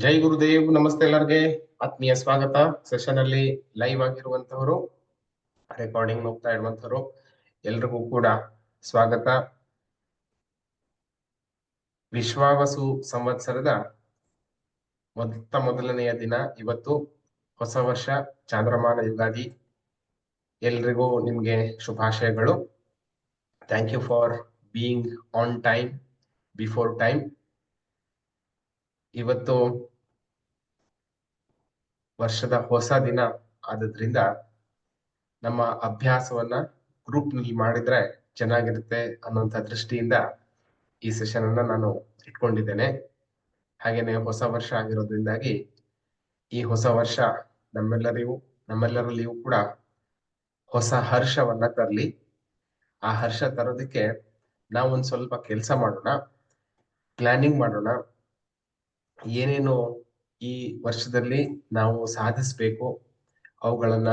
ಜೈ ಗುರುದೇವ್. ನಮಸ್ತೆ ಎಲ್ಲರಿಗೆ. ಆತ್ಮೀಯ ಸ್ವಾಗತ. ಸೆಷನ್ ಅಲ್ಲಿ ಲೈವ್ ಆಗಿರುವಂತವರು, ರೆಕಾರ್ಡಿಂಗ್ ಹೋಗ್ತಾ ಇರುವಂತವರು ಎಲ್ರಿಗೂ ಕೂಡ ಸ್ವಾಗತ. ವಿಶ್ವಾವಸು ಸಂವತ್ಸರದ ಮೊದಲನೆಯ ದಿನ ಇವತ್ತು. ಹೊಸ ವರ್ಷ, ಚಾಂದ್ರಮಾನ ಯುಗಾದಿ. ಎಲ್ರಿಗೂ ನಿಮ್ಗೆ ಶುಭಾಶಯಗಳು. Thank you for being on time before time. ಇವತ್ತು ವರ್ಷದ ಹೊಸ ದಿನ ಆದ್ರಿಂದ ನಮ್ಮ ಅಭ್ಯಾಸವನ್ನ ಗ್ರೂಪ್ ನಲ್ಲಿ ಮಾಡಿದ್ರೆ ಚೆನ್ನಾಗಿರುತ್ತೆ ಅನ್ನುವಂಥ ದೃಷ್ಟಿಯಿಂದ ಈ ಸೆಷನ್ ಅನ್ನ ನಾನು ಇಟ್ಕೊಂಡಿದ್ದೇನೆ. ಹಾಗೇನೆ ಹೊಸ ವರ್ಷ ಆಗಿರೋದ್ರಿಂದಾಗಿ ಈ ಹೊಸ ವರ್ಷ ನಮ್ಮೆಲ್ಲರಲ್ಲಿಯೂ ಕೂಡ ಹೊಸ ಹರ್ಷವನ್ನ ತರಲಿ. ಆ ಹರ್ಷ ತರೋದಕ್ಕೆ ನಾವೊಂದು ಸ್ವಲ್ಪ ಕೆಲಸ ಮಾಡೋಣ, ಪ್ಲಾನಿಂಗ್ ಮಾಡೋಣ. ಏನೇನು ಈ ವರ್ಷದಲ್ಲಿ ನಾವು ಸಾಧಿಸ್ಬೇಕು ಅವುಗಳನ್ನ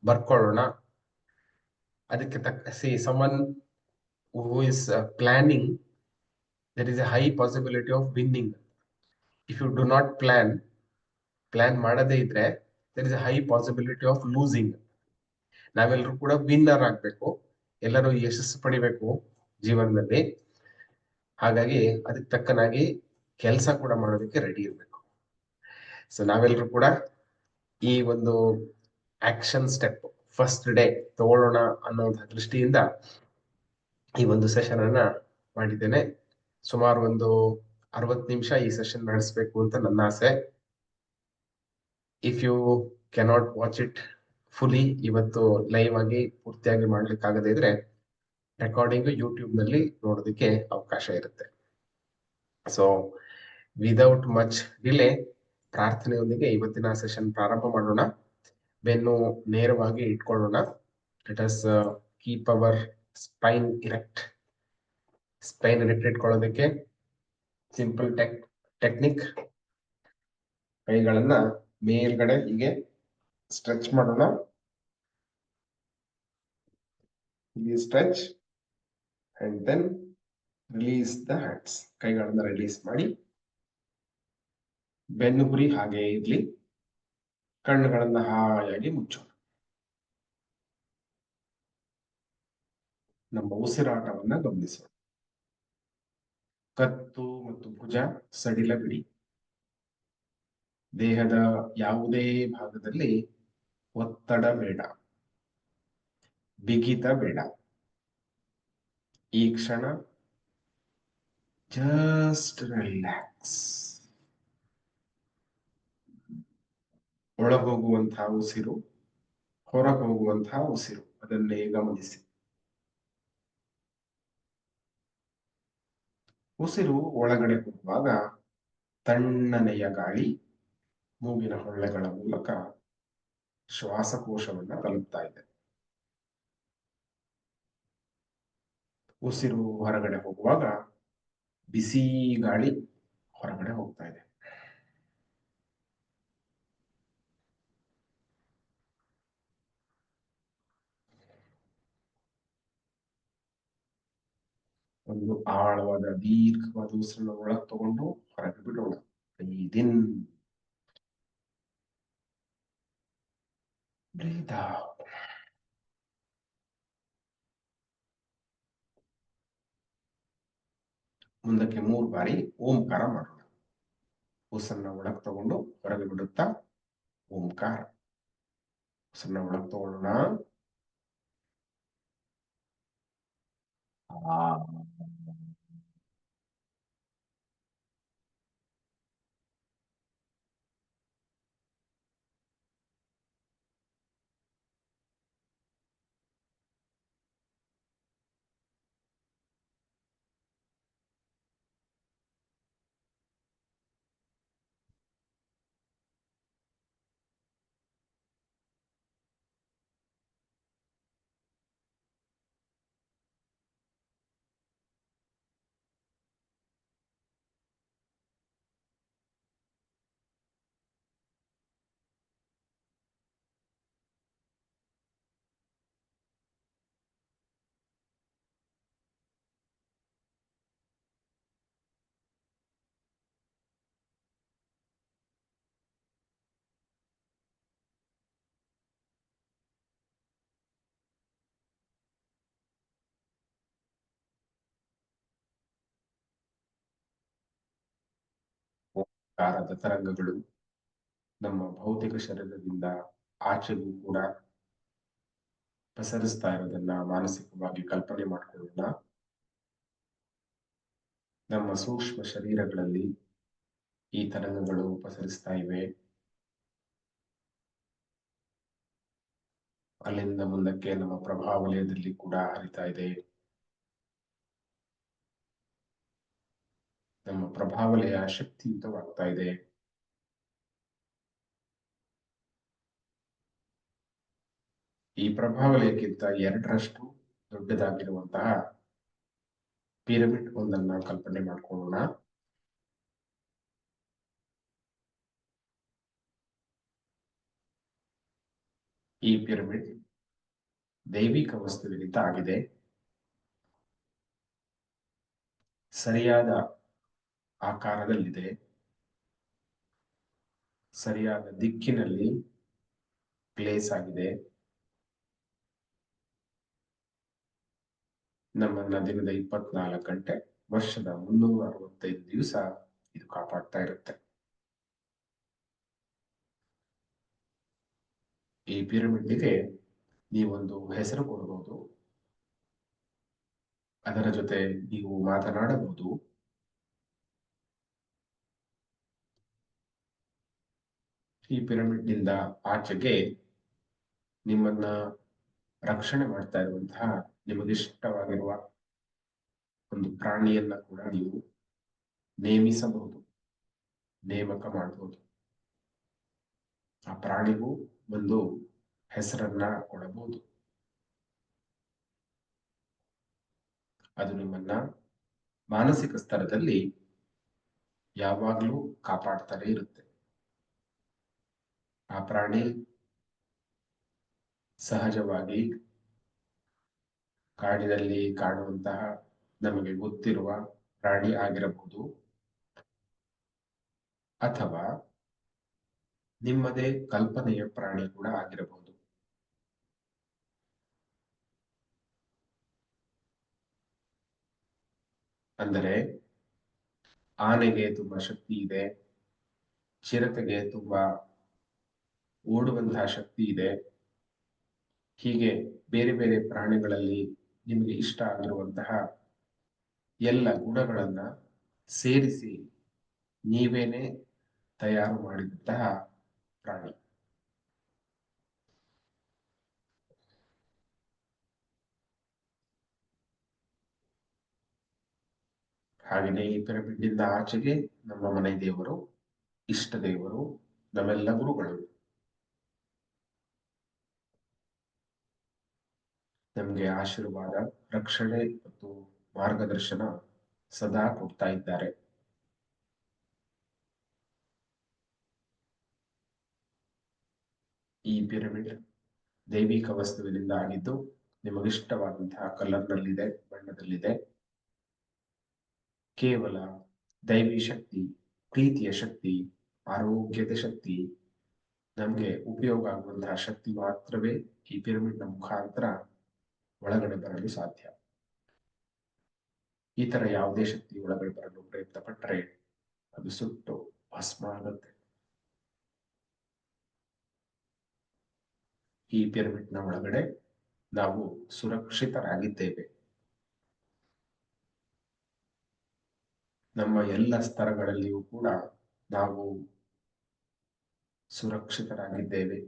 ಬರ್ಕೊಳ್ಳೋಣ. ಅದಕ್ಕೆ ತಕ್ಕ someone who is planning, there is a high possibility of winning. If you do not plan ಮಾಡದೇ ಇದ್ರೆ there is a high possibility of losing. ನಾವೆಲ್ಲರೂ ಕೂಡ ವಿನ್ನರ್ ಆಗ್ಬೇಕು, ಎಲ್ಲರೂ ಯಶಸ್ಸು ಪಡಿಬೇಕು ಜೀವನದಲ್ಲಿ. ಹಾಗಾಗಿ ಅದಕ್ಕೆ ತಕ್ಕನಾಗಿ ಕೆಲಸ ಕೂಡ ಮಾಡೋದಕ್ಕೆ ರೆಡಿ ಇರಬೇಕು. ಸೊ ನಾವೆಲ್ಲರೂ ಕೂಡ ಈ ಒಂದು ಆಕ್ಷನ್ ಸ್ಟೆಪ್ ಫಸ್ಟ್ ಡೇ ತಗೊಳ್ಳೋಣ ಅನ್ನೋಂಥ ದೃಷ್ಟಿಯಿಂದ ಈ ಒಂದು ಸೆಷನ್ ಅನ್ನ ಮಾಡಿದ್ದೇನೆ. ಸುಮಾರು ಒಂದು 60 ನಿಮಿಷ ಈ ಸೆಷನ್ ನಡೆಸಬೇಕು ಅಂತ ನನ್ನ ಆಸೆ. If you cannot watch it fully, ಇವತ್ತು ಲೈವ್ ಆಗಿ ಪೂರ್ತಿಯಾಗಿ ಮಾಡ್ಲಿಕ್ಕಾಗದೇ ಇದ್ರೆ ರೆಕಾರ್ಡಿಂಗ್ ಯೂಟ್ಯೂಬ್ ನಲ್ಲಿ ನೋಡೋದಕ್ಕೆ ಅವಕಾಶ ಇರುತ್ತೆ. ಸೊ ವಿದೌಟ್ ಮಚ್ ಡಿಲೇ, ಪ್ರಾರ್ಥನೆಯೊಂದಿಗೆ ಇವತ್ತಿನ ಸೆಷನ್ ಪ್ರಾರಂಭ ಮಾಡೋಣ. ಬೆನ್ನು ನೇರವಾಗಿ ಇಟ್ಕೊಳ್ಳೋಣ. Let us keep our spine erect. Spine erect ಇಟ್ಕೊಳ್ಳೋದಕ್ಕೆ ಸಿಂಪಲ್ ಟೆಕ್ನಿಕ್. ಕೈಗಳನ್ನ ಮೇಲ್ಗಡೆ ಹೀಗೆ ಸ್ಟ್ರೆಚ್ ಮಾಡೋಣ. ಹೀಗೆ stretch and then release the hands. ಕೈಗಳನ್ನ ರಿಲೀಸ್ ಮಾಡಿ ಬೆನ್ನು ಗುರಿ ಹಾಗೆ ಇರ್ಲಿ. ಕಣ್ಣುಗಳನ್ನ ಹಾಯಾಗಿ ಮುಚ್ಚೋಣ. ನಮ್ಮ ಉಸಿರಾಟವನ್ನ ಗಮನಿಸೋಣ. ಕತ್ತು ಮತ್ತು ಭುಜ ಸಡಿಲ ಬಿಡಿ. ದೇಹದ ಯಾವುದೇ ಭಾಗದಲ್ಲಿ ಒತ್ತಡ ಬೇಡ, ಬಿಗಿತ ಬೇಡ. ಈ ಕ್ಷಣ ಜಸ್ಟ್ ರಿಲ್ಯಾಕ್ಸ್. ಒಳಗೋಗುವಂತಹ ಉಸಿರು, ಹೊರ ಹೋಗುವಂತಹ ಉಸಿರು, ಅದನ್ನೇ ಗಮನಿಸಿ. ಉಸಿರು ಒಳಗಡೆ ಹೋಗುವಾಗ ತಣ್ಣನೆಯ ಗಾಳಿ ಮೂಗಿನ ಹೊಳ್ಳೆಗಳ ಮೂಲಕ ಶ್ವಾಸಕೋಶವನ್ನ ತಲುಪ್ತಾ ಇದೆ. ಉಸಿರು ಹೊರಗಡೆ ಹೋಗುವಾಗ ಬಿಸಿ ಗಾಳಿ ಹೊರಗಡೆ ಹೋಗ್ತಾ ಇದೆ. ಒಂದು ಆಳವಾದ ದೀರ್ಘವಾದ ಉಸಿರನ್ನು ಒಳಗೆ ತಗೊಂಡು ಹೊರಗೆ ಬಿಡೋಣ. ಬ್ರೀದ್ ಇನ್, ಬ್ರೀದ್ ಔಟ್. ಮುಂದಕ್ಕೆ 3 ಬಾರಿ ಓಂಕಾರ ಮಾಡೋಣ. ಉಸಿರನ್ನ ಒಳಗೆ ತಗೊಂಡು ಹೊರಗೆ ಬಿಡುತ್ತಾ ಓಂಕಾರ. ಉಸಿರನ್ನ ಒಳಗೆ ತಗೊಳ್ಳೋಣ. ಕಾರದ ತರಂಗಗಳು ನಮ್ಮ ಭೌತಿಕ ಶರೀರದಿಂದ ಆಚೆಗೂ ಕೂಡ ಪಸರಿಸ್ತಾ ಇರೋದನ್ನ ಮಾನಸಿಕವಾಗಿ ಕಲ್ಪನೆ ಮಾಡಿಕೊಳ್ಳೋಣ. ನಮ್ಮ ಸೂಕ್ಷ್ಮ ಶರೀರಗಳಲ್ಲಿ ಈ ತರಂಗಗಳು ಪಸರಿಸ್ತಾ ಇವೆ. ಅಲ್ಲಿಂದ ಮುಂದಕ್ಕೆ ನಮ್ಮ ಪ್ರಭಾವಲಯದಲ್ಲಿ ಕೂಡ ಹರಿತಾ ಇದೆ. ನಮ್ಮ ಪ್ರಭಾವಲಯ ಶಕ್ತಿಯುತವಾಗ್ತಾ ಇದೆ. ಈ ಪ್ರಭಾವಲಯಕ್ಕಿಂತ 2ರಷ್ಟು ದೊಡ್ಡದಾಗಿರುವಂತಹ ಪಿರಮಿಡ್ ಒಂದನ್ನ ಕಲ್ಪನೆ ಮಾಡ್ಕೊಳ್ಳೋಣ. ಈ ಪಿರಮಿಡ್ ದೈವಿಕ ವಸ್ತುವಿನಿಂದ ಆಗಿದೆ. ಸರಿಯಾದ ಆಕಾರದಲ್ಲಿದೆ. ಸರಿಯಾದ ದಿಕ್ಕಿನಲ್ಲಿ ಪ್ಲೇಸ್ ಆಗಿದೆ. ನಮ್ಮನ್ನ ದಿನದ 24 ಗಂಟೆ, ವರ್ಷದ 365 ದಿವಸ ಇದು ಕಾಪಾಡ್ತಾ ಇರುತ್ತೆ. ಈ ಪಿರಮಿಡ್ಗೆ ನೀವೊಂದು ಹೆಸರು ಕೊಡಬಹುದು. ಅದರ ಜೊತೆ ನೀವು ಮಾತನಾಡಬಹುದು. ಈ ಪಿರಮಿಡ್ ನಿಂದ ಆಚೆಗೆ ನಿಮ್ಮನ್ನ ರಕ್ಷಣೆ ಮಾಡ್ತಾ ಇರುವಂತಹ ನಿಮಗಿಷ್ಟವಾಗಿರುವ ಒಂದು ಪ್ರಾಣಿಯನ್ನ ಕೂಡ ನೀವು ನೇಮಿಸಬಹುದು, ನೇಮಕ ಮಾಡಬಹುದು. ಆ ಪ್ರಾಣಿಗೂ ಒಂದು ಹೆಸರನ್ನ ಕೊಡಬಹುದು. ಅದು ನಿಮ್ಮನ್ನ ಮಾನಸಿಕ ಸ್ತರದಲ್ಲಿ ಯಾವಾಗಲೂ ಕಾಪಾಡ್ತಾನೆ ಇರುತ್ತೆ. ಆ ಪ್ರಾಣಿ ಸಹಜವಾಗಿ ಕಾಡಿನಲ್ಲಿ ಕಾಣುವಂತಹ ನಮಗೆ ಗೊತ್ತಿರುವ ಪ್ರಾಣಿ ಆಗಿರಬಹುದು, ಅಥವಾ ನಿಮ್ಮದೇ ಕಲ್ಪನೆಯ ಪ್ರಾಣಿ ಕೂಡ ಆಗಿರಬಹುದು. ಅಂದರೆ ಆನೆಗೆ ತುಂಬಾ ಶಕ್ತಿ ಇದೆ, ಚಿರತೆಗೆ ತುಂಬಾ ಓಡುವಂತಹ ಶಕ್ತಿ ಇದೆ. ಹೀಗೆ ಬೇರೆ ಬೇರೆ ಪ್ರಾಣಿಗಳಲ್ಲಿ ನಿಮಗೆ ಇಷ್ಟ ಆಗಿರುವಂತಹ ಎಲ್ಲ ಗುಣಗಳನ್ನ ಸೇರಿಸಿ ನೀವೇನೆ ತಯಾರು ಮಾಡಿದಂತಹ ಪ್ರಾಣಿ. ಹಾಗೆಯೇ ಈ ಪಿರಮಿಡ್ ಇಂದ ಆಚೆಗೆ ನಮ್ಮ ಮನೆ ದೇವರು, ಇಷ್ಟ ದೇವರು, ನಮ್ಮೆಲ್ಲ ಗುರುಗಳು ನಮಗೆ ಆಶೀರ್ವಾದ, ರಕ್ಷಣೆ ಮತ್ತು ಮಾರ್ಗದರ್ಶನ ಸದಾ ಕೊಡ್ತಾ ಇದ್ದಾರೆ. ಈ ಪಿರಮಿಡ್ ದೈವಿಕ ವಸ್ತುವಿನಿಂದ ಆಗಿದ್ದು ನಿಮಗಿಷ್ಟವಾದಂತಹ ಕಲರ್ನಲ್ಲಿದೆ, ಬಣ್ಣದಲ್ಲಿದೆ. ಕೇವಲ ದೈವಿ ಶಕ್ತಿ, ಪ್ರೀತಿಯ ಶಕ್ತಿ, ಆರೋಗ್ಯದ ಶಕ್ತಿ, ನಮಗೆ ಉಪಯೋಗ ಆಗುವಂತಹ ಶಕ್ತಿ ಮಾತ್ರವೇ ಈ ಪಿರಮಿಡ್ನ ಮುಖಾಂತರ ಒಳಗಡೆ ಬರಲು ಸಾಧ್ಯ. ಈ ತರ ಯಾವುದೇ ಶಕ್ತಿ ಒಳಗಡೆ ಬರಲು ಪ್ರಯತ್ನ ಪಟ್ಟರೆ ಅದು ಸುಟ್ಟು ಭಸ್ಮ ಆಗುತ್ತೆ. ಈ ಪಿರಮಿಡ್ನ ಒಳಗಡೆ ನಾವು ಸುರಕ್ಷಿತರಾಗಿದ್ದೇವೆ. ನಮ್ಮ ಎಲ್ಲ ಸ್ತರಗಳಲ್ಲಿಯೂ ಕೂಡ ನಾವು ಸುರಕ್ಷಿತರಾಗಿದ್ದೇವೆ.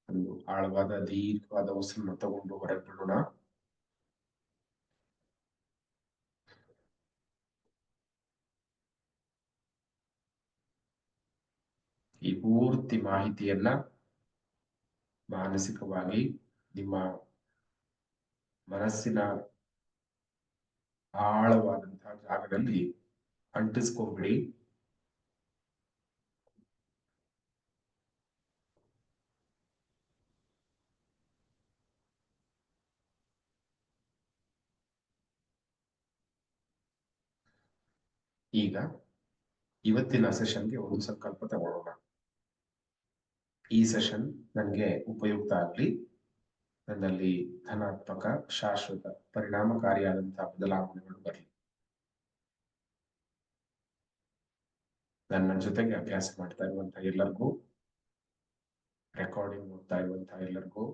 ಒಂದು ಆಳವಾದ ದೀರ್ಘವಾದ ಉಸಿರನ್ನು ತಗೊಂಡು ಹೊರಗೆ ಬಿಡೋಣ. ಈ ಪೂರ್ತಿ ಮಾಹಿತಿಯನ್ನ ಮಾನಸಿಕವಾಗಿ ನಿಮ್ಮ ಮನಸ್ಸಿನ ಆಳವಾದಂತಹ ಜಾಗದಲ್ಲಿ ಅಂಟಿಸ್ಕೊಂಡ್ಬಿಡಿ. ಈಗ ಇವತ್ತಿನ ಸೆಷನ್ಗೆ ಒಂದು ಸಂಕಲ್ಪ ತಗೊಳ್ಳೋಣ. ಈ ಸೆಷನ್ ನನಗೆ ಉಪಯುಕ್ತ ಆಗಲಿ, ನನ್ನಲ್ಲಿ ಧನಾತ್ಮಕ, ಶಾಶ್ವತ, ಪರಿಣಾಮಕಾರಿಯಾದಂತಹ ಬದಲಾವಣೆಗಳು ಬರಲಿ. ನನ್ನ ಜೊತೆಗೆ ಅಭ್ಯಾಸ ಮಾಡ್ತಾ ಇರುವಂತಹ ಎಲ್ಲರಿಗೂ, ರೆಕಾರ್ಡಿಂಗ್ ನೋಡ್ತಾ ಇರುವಂತಹ ಎಲ್ಲರಿಗೂ,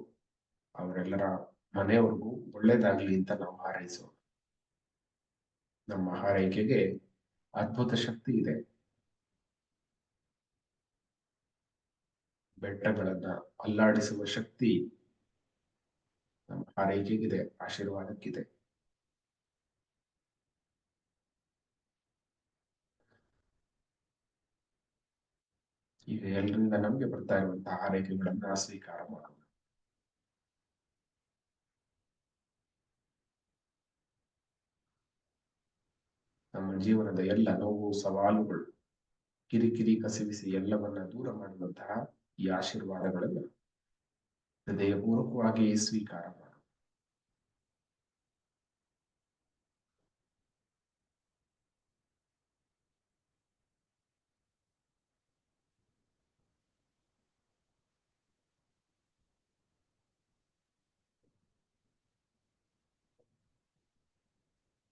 ಅವರೆಲ್ಲರ ಮನೆಯವ್ರಿಗೂ ಒಳ್ಳೇದಾಗ್ಲಿ ಅಂತ ನಾವು ಹಾರೈಸೋಣ. ನಮ್ಮ ಹಾರೈಕೆಗೆ ಅದ್ಭುತ ಶಕ್ತಿ ಇದೆ. ಬೆಟ್ಟಗಳನ್ನ ಅಲ್ಲಾಡಿಸುವ ಶಕ್ತಿ ನಮ್ಮ ಹಾರೈಕೆಗಿದೆ, ಆಶೀರ್ವಾದಕ್ಕಿದೆ. ಈಗ ಎಲ್ಲರಿಂದ ನಮ್ಗೆ ಬರ್ತಾ ಇರುವಂತಹ ಹಾರೈಕೆಗಳನ್ನ ಸ್ವೀಕಾರ ಮಾಡೋಣ. ನಮ್ಮ ಜೀವನದ ಎಲ್ಲ ನೋವು, ಸವಾಲುಗಳು, ಕಿರಿಕಿರಿ, ಕಸಿವಿಸಿ ಎಲ್ಲವನ್ನ ದೂರ ಮಾಡುವಂತಹ ಈ ಆಶೀರ್ವಾದಗಳನ್ನು ಹೃದಯಪೂರ್ವಕವಾಗಿ ಸ್ವೀಕಾರ ಮಾಡೋಣ.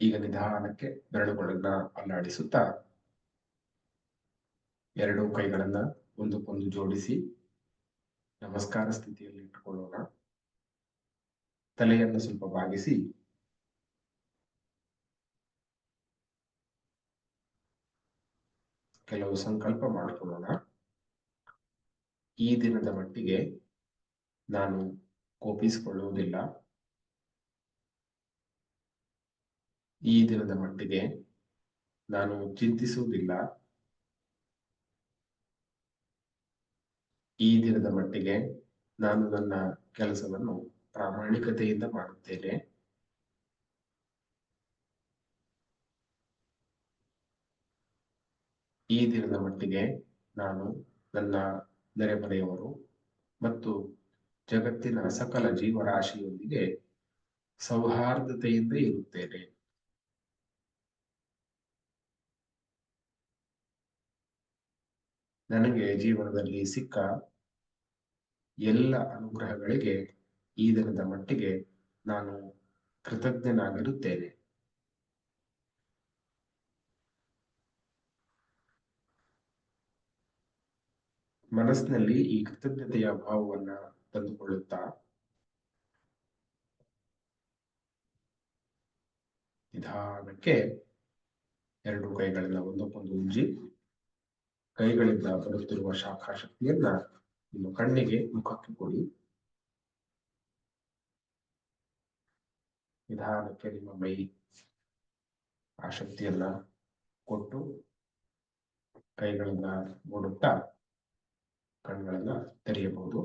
ಈಗ ನಿಧಾನಕ್ಕೆ ಬೆರಳುಗಳನ್ನ ಅಲ್ಲಾಡಿಸುತ್ತಾ ಎರಡೂ ಕೈಗಳನ್ನ ಒಂದಕ್ಕೊಂದು ಜೋಡಿಸಿ ನಮಸ್ಕಾರ ಸ್ಥಿತಿಯಲ್ಲಿ ಇಟ್ಟುಕೊಳ್ಳೋಣ. ತಲೆಯನ್ನು ಸ್ವಲ್ಪ ಬಾಗಿಸಿ ಕೆಲವು ಸಂಕಲ್ಪ ಮಾಡಿಕೊಳ್ಳೋಣ. ಈ ದಿನದ ಮಟ್ಟಿಗೆ ನಾನು ಕೋಪಿಸಿಕೊಳ್ಳುವುದಿಲ್ಲ. ಈ ದಿನದ ಮಟ್ಟಿಗೆ ನಾನು ಚಿಂತಿಸುವುದಿಲ್ಲ. ಈ ದಿನದ ಮಟ್ಟಿಗೆ ನಾನು ನನ್ನ ಕೆಲಸವನ್ನು ಪ್ರಾಮಾಣಿಕತೆಯಿಂದ ಮಾಡುತ್ತೇನೆ. ಈ ದಿನದ ಮಟ್ಟಿಗೆ ನಾನು ನನ್ನ ನೆರೆಮನೆಯವರು ಮತ್ತು ಜಗತ್ತಿನ ಸಕಲ ಜೀವರಾಶಿಯೊಂದಿಗೆ ಸೌಹಾರ್ದತೆಯಿಂದ ಇರುತ್ತೇನೆ. ನನಗೆ ಜೀವನದಲ್ಲಿ ಸಿಕ್ಕ ಎಲ್ಲ ಅನುಗ್ರಹಗಳಿಗೆ ಈ ದಿನದ ಮಟ್ಟಿಗೆ ನಾನು ಕೃತಜ್ಞನಾಗಿರುತ್ತೇನೆ. ಮನಸ್ಸಿನಲ್ಲಿ ಈ ಕೃತಜ್ಞತೆಯ ಭಾವವನ್ನ ತಂದುಕೊಳ್ಳುತ್ತಾ ನಿಧಾನಕ್ಕೆ ಎರಡು ಕೈಗಳನ್ನ ಒಂದಕ್ಕೊಂದು ಉಜ್ಜಿ ಕೈಗಳಿಂದ ಬರುತ್ತಿರುವ ಶಾಖಾ ಶಕ್ತಿಯನ್ನ ನಿಮ್ಮ ಕಣ್ಣಿಗೆ, ಮುಖಕ್ಕೆ ಕೊಡಿ. ನಿಧಾನಕ್ಕೆ ನಿಮ್ಮ ಮೈ ಆ ಶಕ್ತಿಯನ್ನ ಕೊಟ್ಟು ಕೈಗಳನ್ನ ನೋಡುತ್ತಾ ಕಣ್ಗಳನ್ನ ತೆರೆಯಬಹುದು.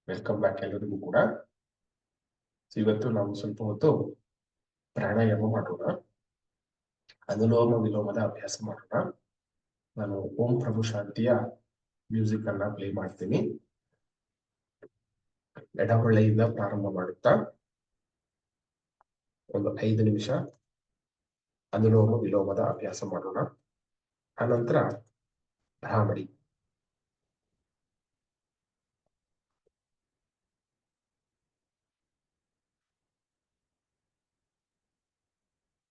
ವೆಲ್ಕಮ್ ಬ್ಯಾಕ್ ಎಲ್ಲರಿಗೂ ಕೂಡ. ಇವತ್ತು ನಾವು ಸ್ವಲ್ಪ ಹೊತ್ತು ಪ್ರಾಣಾಯಾಮ ಮಾಡೋಣ, ಅನುಲೋಮ ವಿಲೋಮದ ಅಭ್ಯಾಸ ಮಾಡೋಣ. ನಾನು ಓಂ ಪ್ರಭು ಶಾಂತಿಯ ಮ್ಯೂಸಿಕ್ ಅನ್ನ ಪ್ಲೇ ಮಾಡ್ತೀನಿ. ಎಡಹೊಳ್ಳೆಯಿಂದ ಪ್ರಾರಂಭ ಮಾಡುತ್ತಾ ಒಂದು 5 ನಿಮಿಷ ಅನುಲೋಮ ವಿಲೋಮದ ಅಭ್ಯಾಸ ಮಾಡೋಣ. ಅನಂತರ ಭ್ರಾಮರಿ.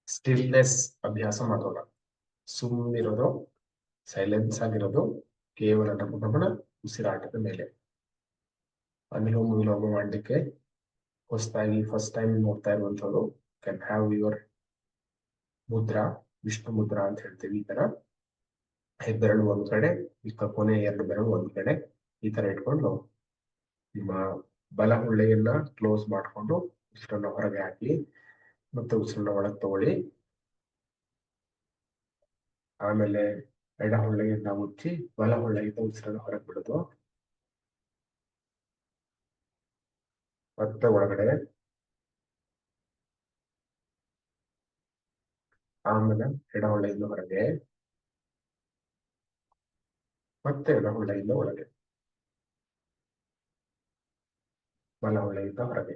ಸ್ಟಿಲ್ನೆಸ್ ಅಭ್ಯಾಸ ಮಾಡೋಣ. ಸುಮ್ಮನಿರೋದು, ಸೈಲೆನ್ಸ್ ಆಗಿರೋದು, ಕೇವಲ ನಮ್ಮ ಗಮನ ಉಸಿರಾಟದ ಮೇಲೆ. ಅನುಲೋಮ ವಿಲೋಮ ಮಾಡಲಿಕ್ಕೆ ಹೊಸದಾಗಿ ಫಸ್ಟ್ ಟೈಮ್ ನೋಡ್ತಾ ಇರುವಂತವ್ರು can have your mudra, Vishnu mudra ಅಂತ ಹೇಳ್ತೀವಿ. ಈ ತರ ಹೆಬ್ಬೆರಳು ಒಂದ್ ಕಡೆ, ಇಕ್ಕ ಕೊನೆ 2 ಬೆರಳು ಒಂದ್ ಕಡೆ, ಈ ತರ ಇಟ್ಕೊಂಡು ನಿಮ್ಮ ಬಲ ಹೊಳ್ಳೆಯನ್ನ ಕ್ಲೋಸ್ ಮಾಡಿಕೊಂಡು ಉಸಿರನ್ನ ಹೊರಗೆ ಹಾಕಿ ಮತ್ತೆ ಉಸಿರನ್ನ ಒಳಗೆ ತಗೊಳ್ಳಿ. ಆಮೇಲೆ ಎಡ ಹೊಳ್ಳೆಯಿಂದ ಮುಚ್ಚಿ ಬಲ ಹೊಳ್ಳೆಯಿಂದ ಉಸಿರನ್ನ ಹೊರಗೆ ಬಿಡೋದು. ಮತ್ತೆ ಒಳಗಡೆ, ಆಮೇಲೆ ಎಡ ಹೊಳ್ಳೆಯಿಂದ ಹೊರಗೆ, ಮತ್ತೆ ಎಡ ಹೊಳ್ಳೆಯಿಂದ ಒಳಗೆ, ಬಲ ಹೊಳ್ಳೆಯಿಂದ ಹೊರಗೆ.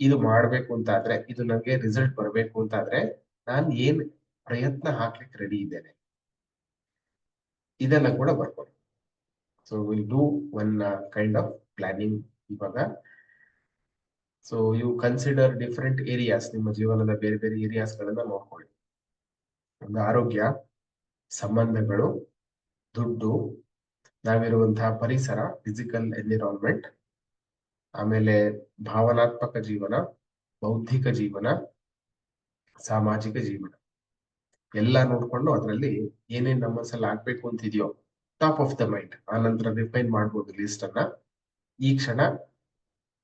ಇದು ಮಾಡ್ಬೇಕು ಅಂತ ಆದ್ರೆ, ಇದು ನನಗೆ ರಿಸಲ್ಟ್ ಬರಬೇಕು ಅಂತ ಆದ್ರೆ ನಾನು ಏನ್ ಪ್ರಯತ್ನ ಹಾಕ್ಲಿಕ್ಕೆ ರೆಡಿ ಇದ್ದೇನೆ, ಇದನ್ನ ಕೂಡ ಬರ್ಕೊಳ್ಳಿ. So will do one kind of planning ಇವಾಗ. So you consider different areas, ನಿಮ್ಮ ಜೀವನದ ಬೇರೆ ಬೇರೆ ಏರಿಯಾಸ್ ಗಳನ್ನ ನೋಡ್ಕೊಳ್ಳಿ. ಒಂದು ಆರೋಗ್ಯ, ಸಂಬಂಧಗಳು, ದುಡ್ಡು, ನಾವಿರುವಂತಹ ಪರಿಸರ, ಫಿಸಿಕಲ್ ಎನ್ವಿರಾನ್ಮೆಂಟ್, ಆಮೇಲೆ ಭಾವನಾತ್ಮಕ ಜೀವನ, ಬೌದ್ಧಿಕ ಜೀವನ, ಸಾಮಾಜಿಕ ಜೀವನ ಎಲ್ಲ ನೋಡ್ಕೊಂಡು ಅದರಲ್ಲಿ ಏನೇನ್ ನಮ್ಮ ಸಲ ಆಗ್ಬೇಕು ಅಂತಿದೆಯೋ ಟಾಪ್ ಆಫ್ ದ ಮೈಂಡ್, ಆ ನಂತರ ರಿಫೈನ್ ಮಾಡ್ಬೋದು ಲಿಸ್ಟ್ ಅನ್ನ. ಈ ಕ್ಷಣ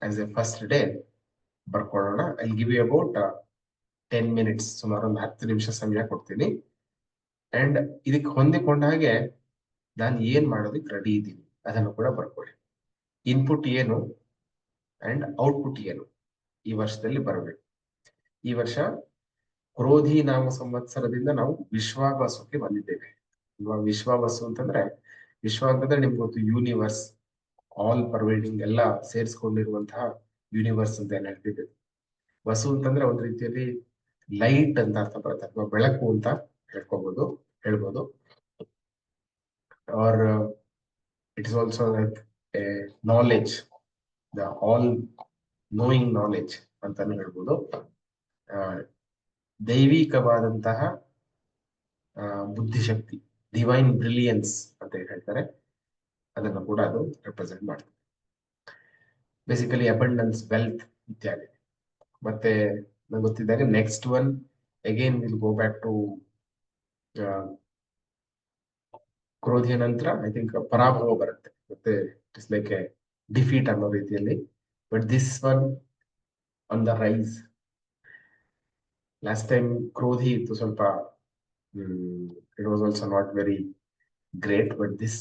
ಆಸ್ ಎ ಫಸ್ಟ್ ಡೇ ಬರ್ಕೊಳ್ಳೋಣ. I give you about 10 minutes, ಸುಮಾರು ಒಂದು 10 ನಿಮಿಷ ಸಮಯ ಕೊಡ್ತೀನಿ. ಅಂಡ್ ಇದಕ್ಕೆ ಹೊಂದಿಕೊಂಡ ಹಾಗೆ ನಾನು ಏನ್ ಮಾಡೋದಕ್ಕೆ ರೆಡಿ ಇದ್ದೀನಿ ಅದನ್ನು ಕೂಡ ಬರ್ಕೊಳ್ಳಿ. ಇನ್ಪುಟ್ ಏನು ಅಂಡ್ ಔಟ್ಪುಟ್ ಏನು ಈ ವರ್ಷದಲ್ಲಿ ಬರಬೇಕು. ಈ ವರ್ಷ ಕ್ರೋಧಿ ನಾಮ ಸಂವತ್ಸರದಿಂದ ನಾವು ವಿಶ್ವಾವಸುಕ್ಕೆ ಬಂದಿದ್ದೇವೆ. ಇವಾಗ ವಿಶ್ವಾವಸು ಅಂತಂದ್ರೆ, ವಿಶ್ವ ಅಂತಂದ್ರೆ ನಿಮ್ಗೆ ಗೊತ್ತು, ಯೂನಿವರ್ಸ್, ಆಲ್ ಪರ್ವೇಡಿಂಗ್, ಎಲ್ಲ ಸೇರಿಸ್ಕೊಂಡಿರುವಂತಹ ಯೂನಿವರ್ಸ್ ಅಂತ ಏನ್ ಹೇಳ್ತಿದ್ದೇವೆ. ವಸು ಅಂತಂದ್ರೆ ಒಂದು ರೀತಿಯಲ್ಲಿ ಲೈಟ್ ಅಂತ ಅರ್ಥ ಬರುತ್ತೆ, ಅಥವಾ ಬೆಳಕು ಅಂತ ಹೇಳ್ಬೋದು. Or it is also like a knowledge, the all knowing knowledge ಅಂತಾನು ಹೇಳ್ಬೋದು. ದೈವಿಕವಾದಂತಹ ಬುದ್ಧಿಶಕ್ತಿ, ಡಿವೈನ್ ಬ್ರಿಲಿಯನ್ಸ್ ಅಂತ ಹೇಳ್ತಾರೆ, ಅದನ್ನು ಕೂಡ ಅದು ರೆಪ್ರೆಸೆಂಟ್ ಮಾಡ್ತದೆ. ಬೇಸಿಕಲಿ ಅಬಂಡೆನ್ಸ್, ವೆಲ್ತ್ ಇತ್ಯಾದಿ. ಮತ್ತೆ ನಂಗೆ ಗೊತ್ತಿದ್ದಾಗ next one again will go back to ಕ್ರೋಧಿಯ ನಂತರ ಐ ಥಿಂಕ್ ಪರಾಭವ ಬರುತ್ತೆ, ಮತ್ತೆ it is like a defeat ಅನ್ನೋ ರೀತಿಯಲ್ಲಿ. But this one on the rise. Last time Krodhi ಇತ್ತು ಸ್ವಲ್ಪ, it was also not very great, but this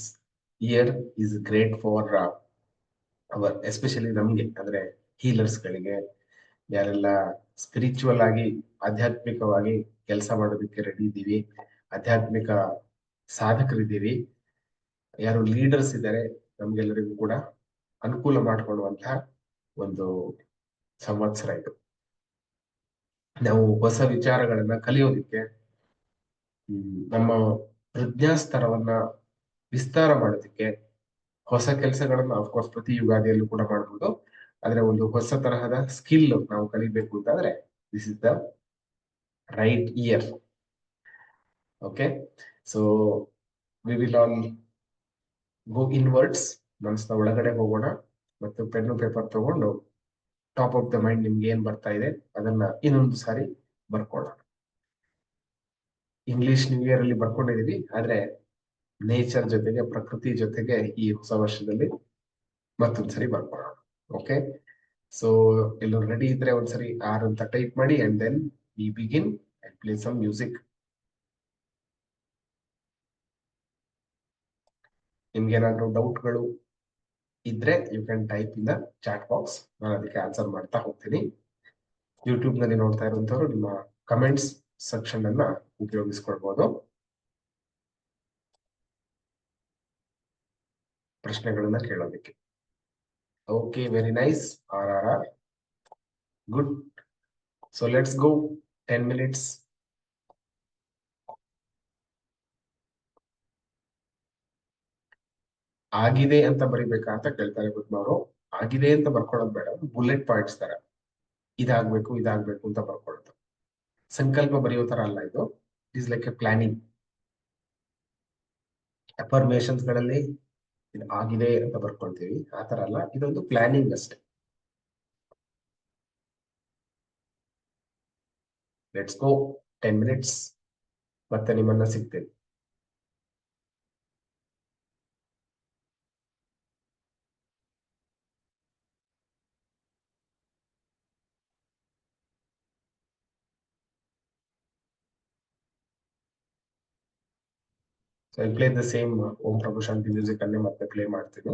year is great for our, especially ನಮ್ಗೆ ಅಂದ್ರೆ ಹೀಲರ್ಸ್ ಗಳಿಗೆ, ಯಾರೆಲ್ಲ ಸ್ಪಿರಿಚುವಲ್ ಆಗಿ ಆಧ್ಯಾತ್ಮಿಕವಾಗಿ ಕೆಲಸ ಮಾಡೋದಕ್ಕೆ ರೆಡಿ ಇದ್ದೀವಿ, ಆಧ್ಯಾತ್ಮಿಕ ಸಾಧಕರಿದ್ದೀವಿ, ಯಾರು ಲೀಡರ್ಸ್ ಇದ್ದಾರೆ, ನಮ್ಗೆಲ್ಲರಿಗೂ ಕೂಡ ಅನುಕೂಲ ಮಾಡಿಕೊಳ್ಳುವಂತಹ ಒಂದು ಸಂವತ್ಸರ ಇದು. ನಾವು ಹೊಸ ವಿಚಾರಗಳನ್ನ ಕಲಿಯೋದಿಕ್ಕೆ, ನಮ್ಮ ಪ್ರಜ್ಞಾಸ್ತರವನ್ನ ವಿಸ್ತಾರ ಮಾಡೋದಕ್ಕೆ, ಹೊಸ ಕೆಲಸಗಳನ್ನ ಅಫ್ಕೋರ್ಸ್ ಪ್ರತಿ ಯುಗಾದಿಯಲ್ಲೂ ಕೂಡ ಮಾಡ್ಬೋದು, ಆದ್ರೆ ಒಂದು ಹೊಸ ತರಹದ ಸ್ಕಿಲ್ ನಾವು ಕಲಿಬೇಕು ಅಂತಾದ್ರೆ this is the right year. Okay, so we will all go inwards, ಮನಸ್ಸಿನ ಒಳಗಡೆ ಹೋಗೋಣ, ಮತ್ತು ಪೆನ್ನು ಪೇಪರ್ ತಗೊಂಡು ಟಾಪ್ ಆಫ್ ದ ಮೈಂಡ್ ನಿಮ್ಗೆ ಏನ್ ಬರ್ತಾ ಇದೆ ಅದನ್ನ ಇನ್ನೊಂದು ಸಾರಿ ಬರ್ಕೊಳ್ಳೋಣ. ಇಂಗ್ಲಿಷ್ ನ್ಯೂ ಇಯರ್ ಅಲ್ಲಿ ಬರ್ಕೊಂಡಿದೀವಿ, ಆದ್ರೆ ನೇಚರ್ ಜೊತೆಗೆ, ಪ್ರಕೃತಿ ಜೊತೆಗೆ ಈ ಹೊಸ ವರ್ಷದಲ್ಲಿ ಮತ್ತೊಂದ್ಸರಿ ಬರ್ಕೊಳ್ಳೋಣ. ಓಕೆ, ಸೊ ಎಲ್ಲರೂ ರೆಡಿ ಇದ್ರೆ ಒಂದ್ಸರಿ ಆರ್ ಅಂತ ಟೈಪ್ ಮಾಡಿ, and then we begin and play some music. ನಿಮ್ಗೆ ಏನಾದ್ರು ಡೌಟ್ಗಳು ಇದ್ರೆ you can type in the chat box, ನಾನು ಅದಕ್ಕೆ ಆನ್ಸರ್ ಮಾಡ್ತಾ ಹೋಗ್ತೀನಿ. ಯೂಟ್ಯೂಬ್ ನಲ್ಲಿ ನೋಡ್ತಾ ಇರುವಂತವ್ರು ನಿಮ್ಮ ಕಮೆಂಟ್ಸ್ ಸೆಕ್ಷನ್ ಅನ್ನ ಉಪಯೋಗಿಸ್ಕೊಳ್ಬಹುದು ಪ್ರಶ್ನೆಗಳನ್ನ ಕೇಳೋದಕ್ಕೆ. Okay, very nice. Are good. So let's go 10 minutes. ಆಗಿದೆ ಅಂತ ಬರಿಬೇಕಾ ಅಂತ ಕೇಳ್ತಾರೆ ಅವರು. ಆಗಿದೆ ಅಂತ ಬರ್ಕೊಳ್ಳೋದು ಬೇಡ, ಬುಲೆಟ್ ಪಾಯಿಂಟ್ಸ್ ತರ, ಇದಾಗ್ಬೇಕು ಅಂತ ಬರ್ಕೊಳ್ಳೋದು. ಸಂಕಲ್ಪ ಬರೆಯೋ ತರ ಅಲ್ಲ ಇದು. It is like A planning. Affirmations ಗಳಲ್ಲಿ ಇದು ಆಗಿದೆ ಅಂತ ಬರ್ಕೊಳ್ತೀವಿ, ಆ ತರ ಅಲ್ಲ, ಇದೊಂದು ಪ್ಲಾನಿಂಗ್ ಅಷ್ಟೇ. ಲೆಟ್ಸ್ ಗೋ 10 ಮಿನಿಟ್ಸ್, ಮತ್ತೆ ನಿಮ್ಮನ್ನ ಸಿಗ್ತೇನೆ. So I'll play the same Om Prabhu Shanti music ಅನ್ನೇ ಮತ್ತೆ ಪ್ಲೇ ಮಾಡ್ತೀನಿ.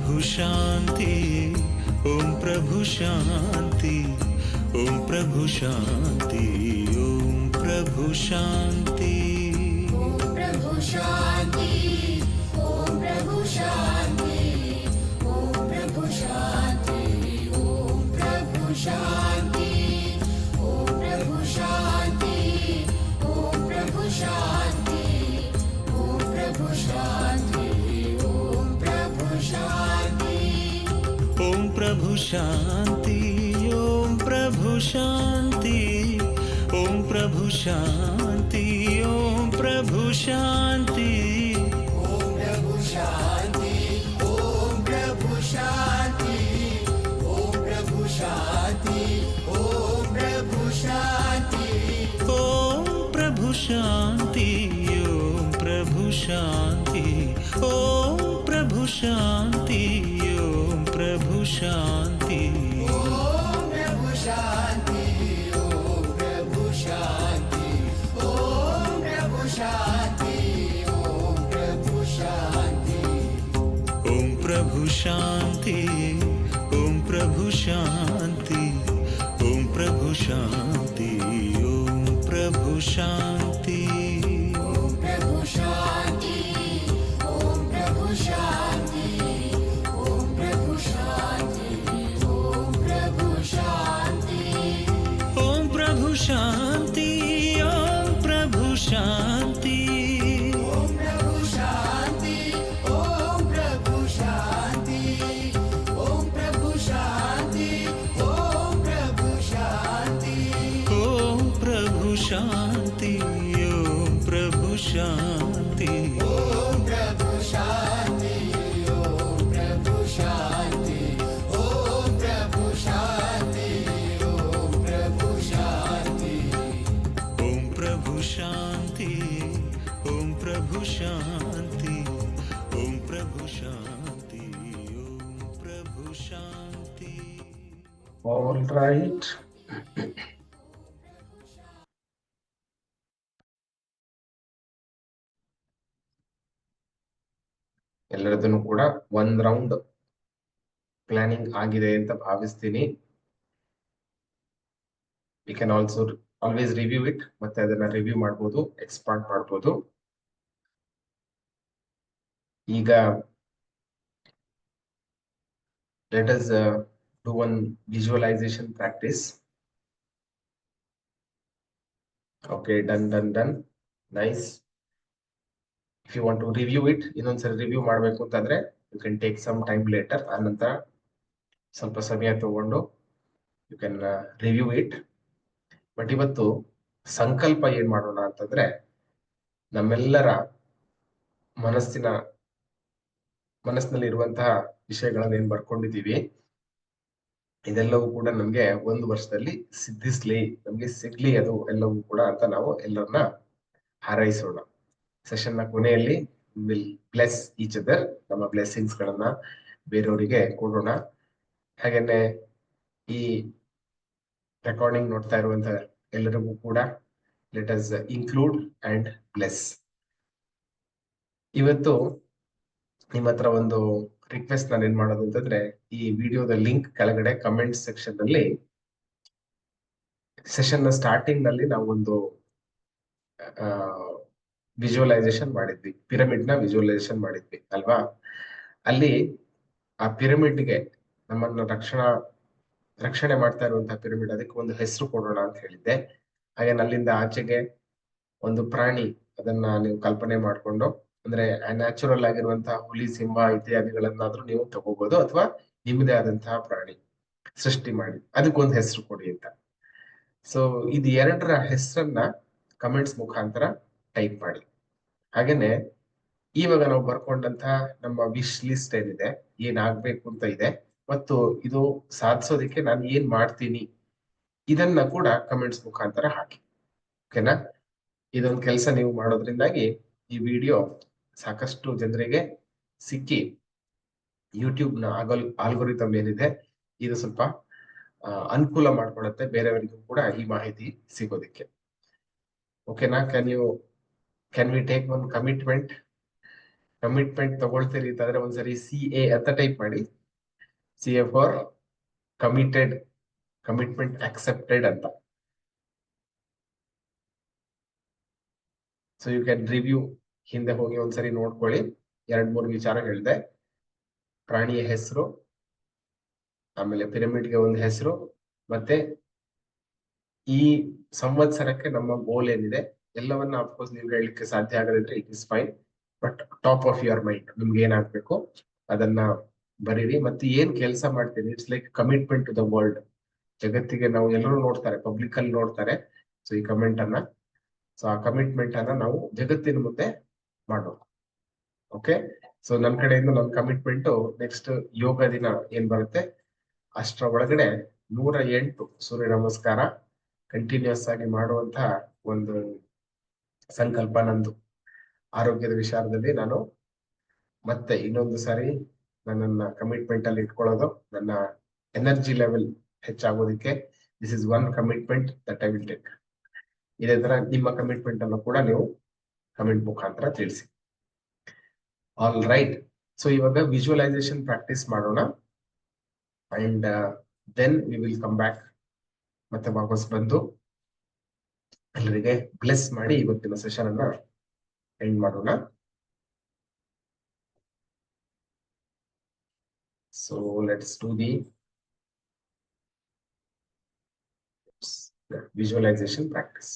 प्रभु शांति, ओम प्रभु शांति, ओम प्रभु शांति, ओम प्रभु शांति। ओम प्रभु शांति, ओम प्रभु शांति, ओम प्रभु शांति, ओम प्रभु शांति, ओम प्रभु शांति, ओम प्रभु शांति, ओम प्रभु शांति, ओम प्रभु शांति। ओम प्रभु शांति, ओम प्रभु शांति, ओम प्रभु शांति, ओम प्रभु शांति। ओम प्रभु शांति, ओम प्रभु शांति, ओम प्रभु शांति, ओम प्रभु शांति। ओम प्रभु शांति, ओम प्रभु शांति, ओम प्रभु शांति, ओम प्रभु शांति। ओम प्रभु शांति, ओम प्रभु शांति, ओम प्रभु शांति, ओम प्रभु शांति। ओम प्रभु शांति, ओम प्रभु शांति, ओम प्रभु शांति, ओम प्रभु शांति। ओम प्रभु शांति, ओम प्रभु शांति, ओम प्रभु शांति, ओम प्रभु शांति। ओम प्रभु शांति, ओम प्रभु शांति। ओम प्रभु शांति, ओम प्रभु शांति, ओम प्रभु शांति, ओम प्रभु शांति। ओम प्रभु शांति, ओम प्रभु शांति। ओम प्रभु शांति, ओम प्रभु शांति, ओम प्रभु शांति, ओम प्रभु शांति। ओम प्रभु शांति, ओम प्रभु शांति, ओम प्रभु शांति, ओम प्रभु शांति। All right. ಎಲ್ಲರದನ್ನು ಕೂಡ ಒಂದ್ ರೌಂಡ್ ಪ್ಲಾನಿಂಗ್ ಆಗಿದೆ ಅಂತ ಭಾವಿಸ್ತೀನಿ. We can also always review it, ಮತ್ತೆ ಅದನ್ನ ರಿವ್ಯೂ ಮಾಡ್ಬೋದು, ಎಕ್ಸ್ಪಾಂಡ್ ಮಾಡ್ಬೋದು. ಈಗ let us do one visualization practice. Okay, done. Nice. If you want to review it, ಇನ್ನೊಂದ್ಸರಿ ರಿವ್ಯೂ ಮಾಡಬೇಕು ಅಂತಂದ್ರೆ you can take some time later. ಆನಂತರ ಸ್ವಲ್ಪ ಸಮಯ ತಗೊಂಡು you can review it. But ಇವತ್ತು ಸಂಕಲ್ಪ ಏನ್ ಮಾಡೋಣ ಅಂತಂದ್ರೆ, ನಮ್ಮೆಲ್ಲರ ಮನಸ್ಸಿನಲ್ಲಿ ಇರುವಂತಹ ವಿಷಯಗಳನ್ನ ಏನ್ ಬರ್ಕೊಂಡಿದೀವಿ, ಇದೆಲ್ಲವೂ ಕೂಡ ನಮ್ಗೆ ಒಂದು ವರ್ಷದಲ್ಲಿ ನಮ್ಗೆ ಸಿಗ್ಲಿ ಅದು ಎಲ್ಲವೂ ಕೂಡ ಅಂತ ನಾವು ಎಲ್ಲರನ್ನ ಹಾರೈಸೋಣ. ಸೆಷನ್ ನ ಕೊನೆಯಲ್ಲಿ ವಿಲ್ ಬ್ಲೆಸ್ ಈಚ್ ಅದರ್, ನಮ್ಮ ಬ್ಲೆಸ್ಸಿಂಗ್ಸ್ ಗಳನ್ನ ಬೇರೆಯವರಿಗೆ ಕೊಡೋಣ. ಹಾಗೇನೆ ಈ ರೆಕಾರ್ಡಿಂಗ್ ನೋಡ್ತಾ ಇರುವಂತ ಎಲ್ಲರಿಗೂ ಕೂಡ let us include and bless. ಇವತ್ತು ನಿಮ್ಮ ಹತ್ರ ಒಂದು ರಿಕ್ವೆಸ್ಟ್ ನಾನು ಏನ್ ಮಾಡೋದು ಅಂತಂದ್ರೆ, ಈ ವಿಡಿಯೋದ ಲಿಂಕ್ ಕೆಳಗಡೆ ಕಮೆಂಟ್ ಸೆಕ್ಷನ್ ನಲ್ಲಿ ಸೆಷನ್ ನ ಸ್ಟಾರ್ಟಿಂಗ್ ನಲ್ಲಿ ನಾವು ಒಂದು ವಿಜುವಲೈಸೇಷನ್ ಮಾಡಿದ್ವಿ, ಪಿರಮಿಡ್ ನ ವಿಜುವಲೈಸೇಷನ್ ಮಾಡಿದ್ವಿ ಅಲ್ವಾ? ಅಲ್ಲಿ ಆ ಪಿರಮಿಡ್ಗೆ ನಮ್ಮನ್ನ ರಕ್ಷಣೆ ಮಾಡ್ತಾ ಇರುವಂತಹ ಪಿರಮಿಡ್, ಅದಕ್ಕೆ ಒಂದು ಹೆಸರು ಕೊಡೋಣ ಅಂತ ಹೇಳಿದ್ದೆ. ಹಾಗೆ ಅಲ್ಲಿಂದ ಆಚೆಗೆ ಒಂದು ಪ್ರಾಣಿ, ಅದನ್ನ ನೀವು ಕಲ್ಪನೆ ಮಾಡ್ಕೊಂಡು, ಅಂದ್ರೆ ನ್ಯಾಚುರಲ್ ಆಗಿರುವಂತಹ ಹುಲಿ, ಸಿಂಹ ಇತ್ಯಾದಿಗಳನ್ನಾದ್ರೂ ನೀವು ತಗೋಬಹುದು, ಅಥವಾ ನಿಮ್ಮದೇ ಆದಂತಹ ಪ್ರಾಣಿ ಸೃಷ್ಟಿ ಮಾಡಿ ಅದಕ್ಕೊಂದು ಹೆಸರು ಕೊಡಿ ಅಂತ. ಸೊ ಇದು ಎರಡರ ಹೆಸರನ್ನ ಕಮೆಂಟ್ಸ್ ಮುಖಾಂತರ ಟೈಪ್ ಮಾಡಿ. ಹಾಗೇನೆ ಇವಾಗ ನಾವು ಬರ್ಕೊಂಡಂತಹ ನಮ್ಮ ವಿಶ್ ಲಿಸ್ಟ್ ಏನಿದೆ, ಏನಾಗ್ಬೇಕು ಅಂತ ಇದೆ ಮತ್ತು ಇದು ಸಾಧಿಸೋದಕ್ಕೆ ನಾನು ಏನ್ ಮಾಡ್ತೀನಿ, ಇದನ್ನ ಕೂಡ ಕಮೆಂಟ್ಸ್ ಮುಖಾಂತರ ಹಾಕಿ. ಓಕೆನಾ? ಇದೊಂದು ಕೆಲಸ ನೀವು ಮಾಡೋದ್ರಿಂದಾಗಿ ಈ ವಿಡಿಯೋ ಸಾಕಷ್ಟು ಜನರಿಗೆ ಸಿಕ್ಕಿ ಯೂಟ್ಯೂಬ್ ನ ಆಲ್ಗೋರಿಥಮ್ ಏನಿದೆ ಇದು ಸ್ವಲ್ಪ ಅನುಕೂಲ ಮಾಡ್ಕೊಡುತ್ತೆ ಬೇರೆಯವರಿಗೂ ಕೂಡ ಈ ಮಾಹಿತಿ ಸಿಗೋದಿಕ್ಕೆ. ಓಕೆನಾ? Can we take one commitment? Commitment ತಗೊಳ್ತೀರಿ ಅಂತಂದ್ರೆ ಒಂದ್ಸರಿ CA ಅಂತ ಟೈಪ್ ಮಾಡಿ. CA for committed, commitment accepted ಅಂತ. ಸೊ ಯು ಕ್ಯಾನ್ ರಿವ್ಯೂ, ಹಿಂದೆ ಹೋಗಿ ಒಂದ್ಸರಿ ನೋಡ್ಕೊಳ್ಳಿ. 2-3 ವಿಚಾರ ಹೇಳಿದೆ. ಪ್ರಾಣಿಯ ಹೆಸರು, ಆಮೇಲೆ ಪಿರಮಿಡ್ಗೆ ಒಂದು ಹೆಸರು, ಮತ್ತೆ ಈ ಸಂವತ್ಸರಕ್ಕೆ ನಮ್ಮ ಗೋಲ್ ಏನಿದೆ ಎಲ್ಲವನ್ನ ಅಫ್ಕೋರ್ಸ್ ನೀವು ಹೇಳಲಿಕ್ಕೆ ಸಾಧ್ಯ ಆಗದಿದ್ರೆ it is fine, but top of your mind ನಿಮ್ಗೆ ಏನಾಗ್ಬೇಕು ಅದನ್ನ ಬರೀರಿ. ಮತ್ತೆ ಏನ್ ಕೆಲಸ ಮಾಡ್ತೀನಿ, it's like commitment to the world. ಜಗತ್ತಿಗೆ ನಾವು ಎಲ್ಲರೂ ನೋಡ್ತಾರೆ, ಪಬ್ಲಿಕ್ ಅಲ್ಲಿ ನೋಡ್ತಾರೆ. ಸೊ ಈ ಕಮೆಂಟ್ ಅನ್ನ, ಸೊ ಆ ಕಮಿಟ್ಮೆಂಟ್ ಅನ್ನ ನಾವು ಜಗತ್ತಿನ ಮುಂದೆ ಮಾಡೋಣ. ಓಕೆ, ಸೊ ನನ್ನ ಕಡೆಯಿಂದ ನನ್ನ ಕಮಿಟ್ಮೆಂಟ್ ನೆಕ್ಸ್ಟ್ ಯೋಗ ದಿನ ಏನ್ ಬರುತ್ತೆ ಅಷ್ಟರ ಒಳಗಡೆ 108 ಸೂರ್ಯ ನಮಸ್ಕಾರ ಕಂಟಿನ್ಯೂಸ್ ಆಗಿ ಮಾಡುವಂತಹ ಒಂದು ಸಂಕಲ್ಪ ನಂದು. ಆರೋಗ್ಯದ ವಿಚಾರದಲ್ಲಿ ನಾನು ಮತ್ತೆ ಇನ್ನೊಂದು ಸಾರಿ ನನ್ನನ್ನ ಕಮಿಟ್ಮೆಂಟ್ ಅಲ್ಲಿ ಇಟ್ಕೊಳ್ಳೋದು, ನನ್ನ ಎನರ್ಜಿ ಲೆವೆಲ್ ಹೆಚ್ಚಾಗೋದಿಕ್ಕೆ. This is one commitment that I will take. ಇದೇ ತರ ನಿಮ್ಮ ಕಮಿಟ್ಮೆಂಟ್ ಅನ್ನು ಕೂಡ ನೀವು ಕಮೆಂಟ್ ಮುಖಾಂತರ ತಿಳಿಸಿ. ಆಲ್ ರೈಟ್, ಸೊ ಇವಾಗ ವಿಜುವಲೈಸೇಷನ್ ಪ್ರಾಕ್ಟೀಸ್ ಮಾಡೋಣ. And then we will come back. ಮತ್ತೆ ವಾಪಸ್ ಬಂದು ಎಲ್ಲರಿಗೆ ಬ್ಲೆಸ್ ಮಾಡಿ ಇವತ್ತಿನ ಸೆಷನ್ ಅನ್ನ ಎಂಡ್ ಮಾಡೋಣ. So let's do the visualisation practice.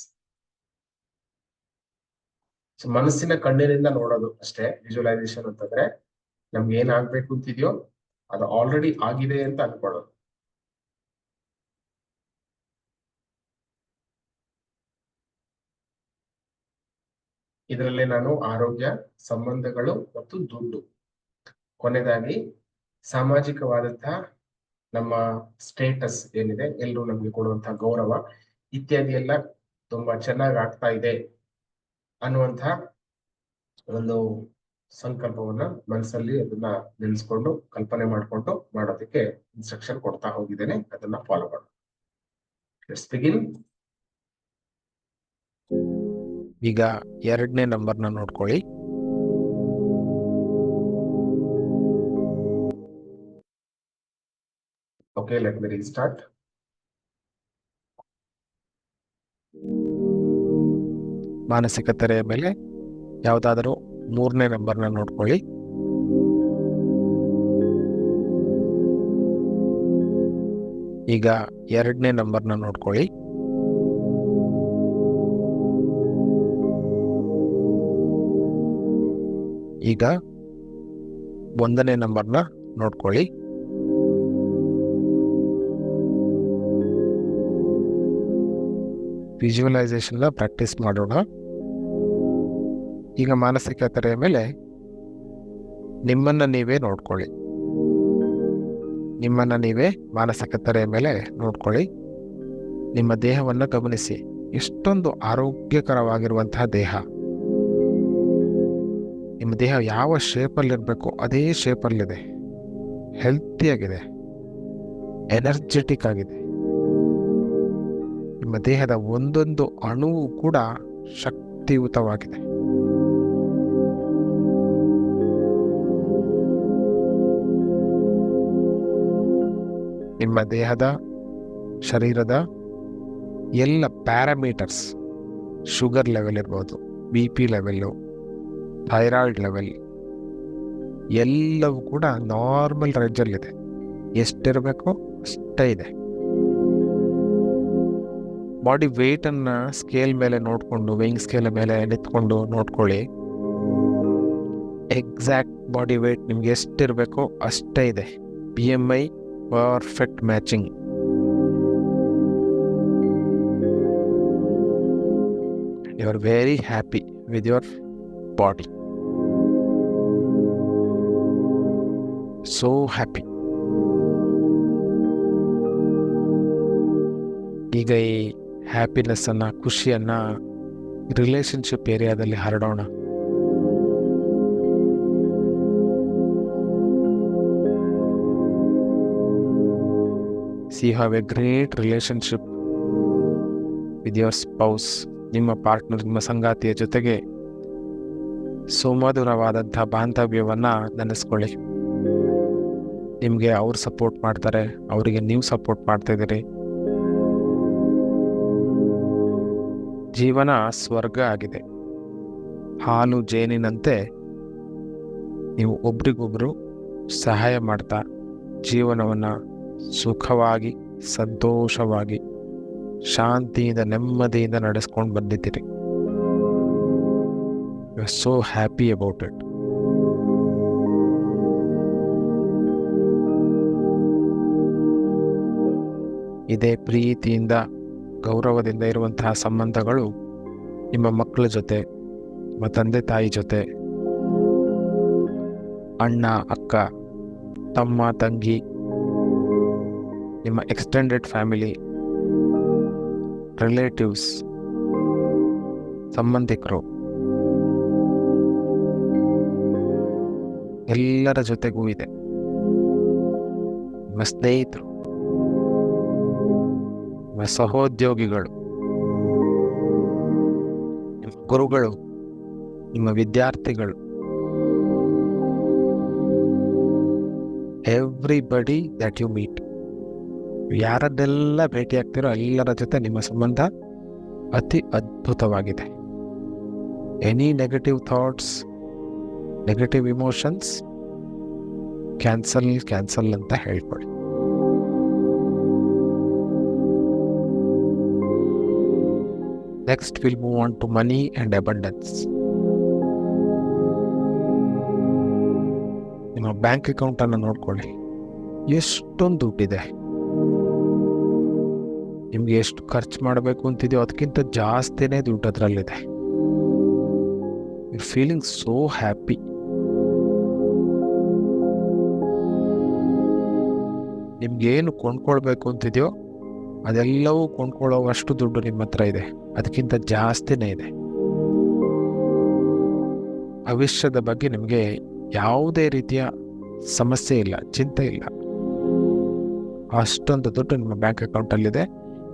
So ಮನಸ್ಸಿನ ಕಣ್ಣಿನಿಂದ ನೋಡೋದು ಅಷ್ಟೇ ವಿಜುವಲೈಸೇಷನ್ ಅಂತಂದ್ರೆ. ನಮ್ಗೆ ಏನ್ ಆಗ್ಬೇಕು ಅಂತಿದ್ಯೋ ಅದು ಆಲ್ರೆಡಿ ಆಗಿದೆ ಅಂತ ಅನ್ಕೊಳ್ಳೋದು. ಇದರಲ್ಲಿ ನಾನು ಆರೋಗ್ಯ, ಸಂಬಂಧಗಳು ಮತ್ತು ದುಡ್ಡು, ಕೊನೆಯದಾಗಿ ಸಾಮಾಜಿಕವಾದಂತಹ ನಮ್ಮ ಸ್ಟೇಟಸ್ ಏನಿದೆ, ಎಲ್ಲರೂ ನಮ್ಗೆ ಕೊಡುವಂತಹ ಗೌರವ ಇತ್ಯಾದಿ ಎಲ್ಲ ತುಂಬಾ ಚೆನ್ನಾಗಿ ಆಗ್ತಾ ಇದೆ ಅನ್ನುವಂತಹ ಒಂದು ಸಂಕಲ್ಪವನ್ನ ಮನಸ್ಸಲ್ಲಿ ಅದನ್ನ ನೆನೆಸ್ಕೊಂಡು ಕಲ್ಪನೆ ಮಾಡ್ಕೊಂಡು ಮಾಡೋದಕ್ಕೆ ಇನ್ಸ್ಟ್ರಕ್ಷನ್ ಕೊಡ್ತಾ ಹೋಗಿದ್ದೇನೆ. ಅದನ್ನ ಫಾಲೋ ಮಾಡೋಣ. Let's begin. ಈಗ 2ನೇ ನಂಬರ್ನ ನೋಡ್ಕೊಳ್ಳಿ. Okay, let me restart. ಮಾನಸಿಕ ತೆರೆಯ ಮೇಲೆ ಯಾವುದಾದರೂ 3ನೇ ನಂಬರ್ನ ನೋಡ್ಕೊಳ್ಳಿ. ಈಗ 2ನೇ ನಂಬರ್ನ ನೋಡ್ಕೊಳ್ಳಿ. ಈಗ 1ನೇ ನಂಬರ್ನ ನೋಡ್ಕೊಳ್ಳಿ. ವಿಜುವಲೈಸೇಷನ್ನ ಪ್ರಾಕ್ಟೀಸ್ ಮಾಡೋಣ. ಈಗ ಮಾನಸಿಕ ತೆರೆಯ ಮೇಲೆ ನಿಮ್ಮನ್ನ ನೀವೇ ನೋಡ್ಕೊಳ್ಳಿ. ನಿಮ್ಮನ್ನ ನೀವೇ ಮಾನಸಿಕ ತೆರೆಯ ಮೇಲೆ ನೋಡ್ಕೊಳ್ಳಿ. ನಿಮ್ಮ ದೇಹವನ್ನು ಗಮನಿಸಿ. ಎಷ್ಟೊಂದು ಆರೋಗ್ಯಕರವಾಗಿರುವಂತಹ ದೇಹ. ನಿಮ್ಮ ದೇಹ ಯಾವ ಶೇಪಲ್ಲಿರಬೇಕು ಅದೇ ಶೇಪಲ್ಲಿದೆ. ಹೆಲ್ತಿಯಾಗಿದೆ, ಎನರ್ಜೆಟಿಕ್ ಆಗಿದೆ. ನಿಮ್ಮ ದೇಹದ ಒಂದೊಂದು ಅಣುವು ಕೂಡ ಶಕ್ತಿಯುತವಾಗಿದೆ. ನಿಮ್ಮ ದೇಹದ, ಶರೀರದ ಎಲ್ಲ ಪ್ಯಾರಾಮೀಟರ್ಸ್, ಶುಗರ್ ಲೆವೆಲ್ ಇರ್ಬೋದು, BP ಲೆವೆಲ್ಲು, ಥೈರಾಯ್ಡ್ ಲೆವೆಲ್ ಎಲ್ಲವೂ ಕೂಡ ನಾರ್ಮಲ್ ರೇಂಜಲ್ಲಿದೆ. ಎಷ್ಟಿರಬೇಕು ಅಷ್ಟೇ ಇದೆ. ಬಾಡಿ ವೆಯ್ಟನ್ನು ಸ್ಕೇಲ್ ಮೇಲೆ ನೋಡಿಕೊಂಡು, ವೇಯಿಂಗ್ ಸ್ಕೇಲ್ ಮೇಲೆ ನಿಂತ್ಕೊಂಡು ನೋಡ್ಕೊಳ್ಳಿ. ಎಕ್ಸಾಕ್ಟ್ ಬಾಡಿ ವೆಯ್ಟ್ ನಿಮ್ಗೆ ಎಷ್ಟಿರಬೇಕೋ ಅಷ್ಟೇ ಇದೆ. BMI perfect matching. You are very happy with your body. So happy. ಈಗ ಈ ಹ್ಯಾಪಿನೆಸ್ಸನ್ನು, ಖುಷಿಯನ್ನು ರಿಲೇಷನ್ಶಿಪ್ ಏರಿಯಾದಲ್ಲಿ ಹರಡೋಣ. You have a great relationship with your spouse. ನಿಮ್ಮ ಪಾರ್ಟ್ನರ್, ನಿಮ್ಮ ಸಂಗಾತಿಯ ಜೊತೆಗೆ ಸುಮಧುರವಾದಂಥ ಬಾಂಧವ್ಯವನ್ನು ನೆನೆಸ್ಕೊಳ್ಳಿ. ನಿಮಗೆ ಅವ್ರು ಸಪೋರ್ಟ್ ಮಾಡ್ತಾರೆ, ಅವರಿಗೆ ನೀವು ಸಪೋರ್ಟ್ ಮಾಡ್ತಾಯಿದ್ದೀರಿ. ಜೀವನ ಸ್ವರ್ಗ ಆಗಿದೆ. ಹಾಲು ಜೇನಿನಂತೆ ನೀವು ಒಬ್ರಿಗೊಬ್ರು ಸಹಾಯ ಮಾಡ್ತಾ ಜೀವನವನ್ನು ಸುಖವಾಗಿ, ಸಂತೋಷವಾಗಿ, ಶಾಂತಿಯಿಂದ, ನೆಮ್ಮದಿಯಿಂದ ನಡೆಸ್ಕೊಂಡು ಬಂದಿದ್ದೀರಿ. You are so happy about it. ಇದೇ ಪ್ರೀತಿಯಿಂದ, ಗೌರವದಿಂದ ಇರುವಂತಹ ಸಂಬಂಧಗಳು ನಿಮ್ಮ ಮಕ್ಕಳ ಜೊತೆ, ನಿಮ್ಮ ತಂದೆ ತಾಯಿ ಜೊತೆ, ಅಣ್ಣ ಅಕ್ಕ, ತಮ್ಮ ತಂಗಿ, ನಿಮ್ಮ ಎಕ್ಸ್ಟೆಂಡೆಡ್ ಫ್ಯಾಮಿಲಿ, ರಿಲೇಟಿವ್ಸ್, ಸಂಬಂಧಿಕರು, ಎಲ್ಲರ ಜೊತೆಗೂ ಇದೆ. ನಿಮ್ಮ ಸ್ನೇಹಿತರು, ನಿಮ್ಮ ಸಹೋದ್ಯೋಗಿಗಳು, ನಿಮ್ಮ ಗುರುಗಳು, ನಿಮ್ಮ ವಿದ್ಯಾರ್ಥಿಗಳು, ಎವ್ರಿಬಡಿ ದ್ಯಾಟ್ ಯು ಮೀಟ್, ಯಾರನ್ನೆಲ್ಲ ಭೇಟಿ ಆಗ್ತಿರೋ ಎಲ್ಲರ ಜೊತೆ ನಿಮ್ಮ ಸಂಬಂಧ ಅತಿ ಅದ್ಭುತವಾಗಿದೆ. Any negative thoughts, negative emotions cancel ಅಂತ ಹೇಳ್ಕೊಳ್ಳಿ. Next will move on to money and abundance. ನಿಮ್ಮ ಬ್ಯಾಂಕ್ ಅಕೌಂಟನ್ನು ನೋಡ್ಕೊಳ್ಳಿ. ಎಷ್ಟೊಂದು ದುಡ್ಡಿದೆ. ನಿಮಗೆ ಎಷ್ಟು ಖರ್ಚು ಮಾಡಬೇಕು ಅಂತಿದೆಯೋ ಅದಕ್ಕಿಂತ ಜಾಸ್ತಿನೇ ದುಡ್ಡು ಅದರಲ್ಲಿದೆ. You feeling so happy. ನಿಮ್ಗೇನು ಕೊಂಡ್ಕೊಳ್ಬೇಕು ಅಂತಿದೆಯೋ ಅದೆಲ್ಲವೂ ಕೊಂಡ್ಕೊಳ್ಳೋವಷ್ಟು ದುಡ್ಡು ನಿಮ್ಮ ಹತ್ರ ಇದೆ, ಅದಕ್ಕಿಂತ ಜಾಸ್ತಿನೇ ಇದೆ. ಭವಿಷ್ಯದ ಬಗ್ಗೆ ನಿಮಗೆ ಯಾವುದೇ ರೀತಿಯ ಸಮಸ್ಯೆ ಇಲ್ಲ, ಚಿಂತೆ ಇಲ್ಲ. ಅಷ್ಟೊಂದು ದುಡ್ಡು ನಿಮ್ಮ ಬ್ಯಾಂಕ್ ಅಕೌಂಟಲ್ಲಿದೆ.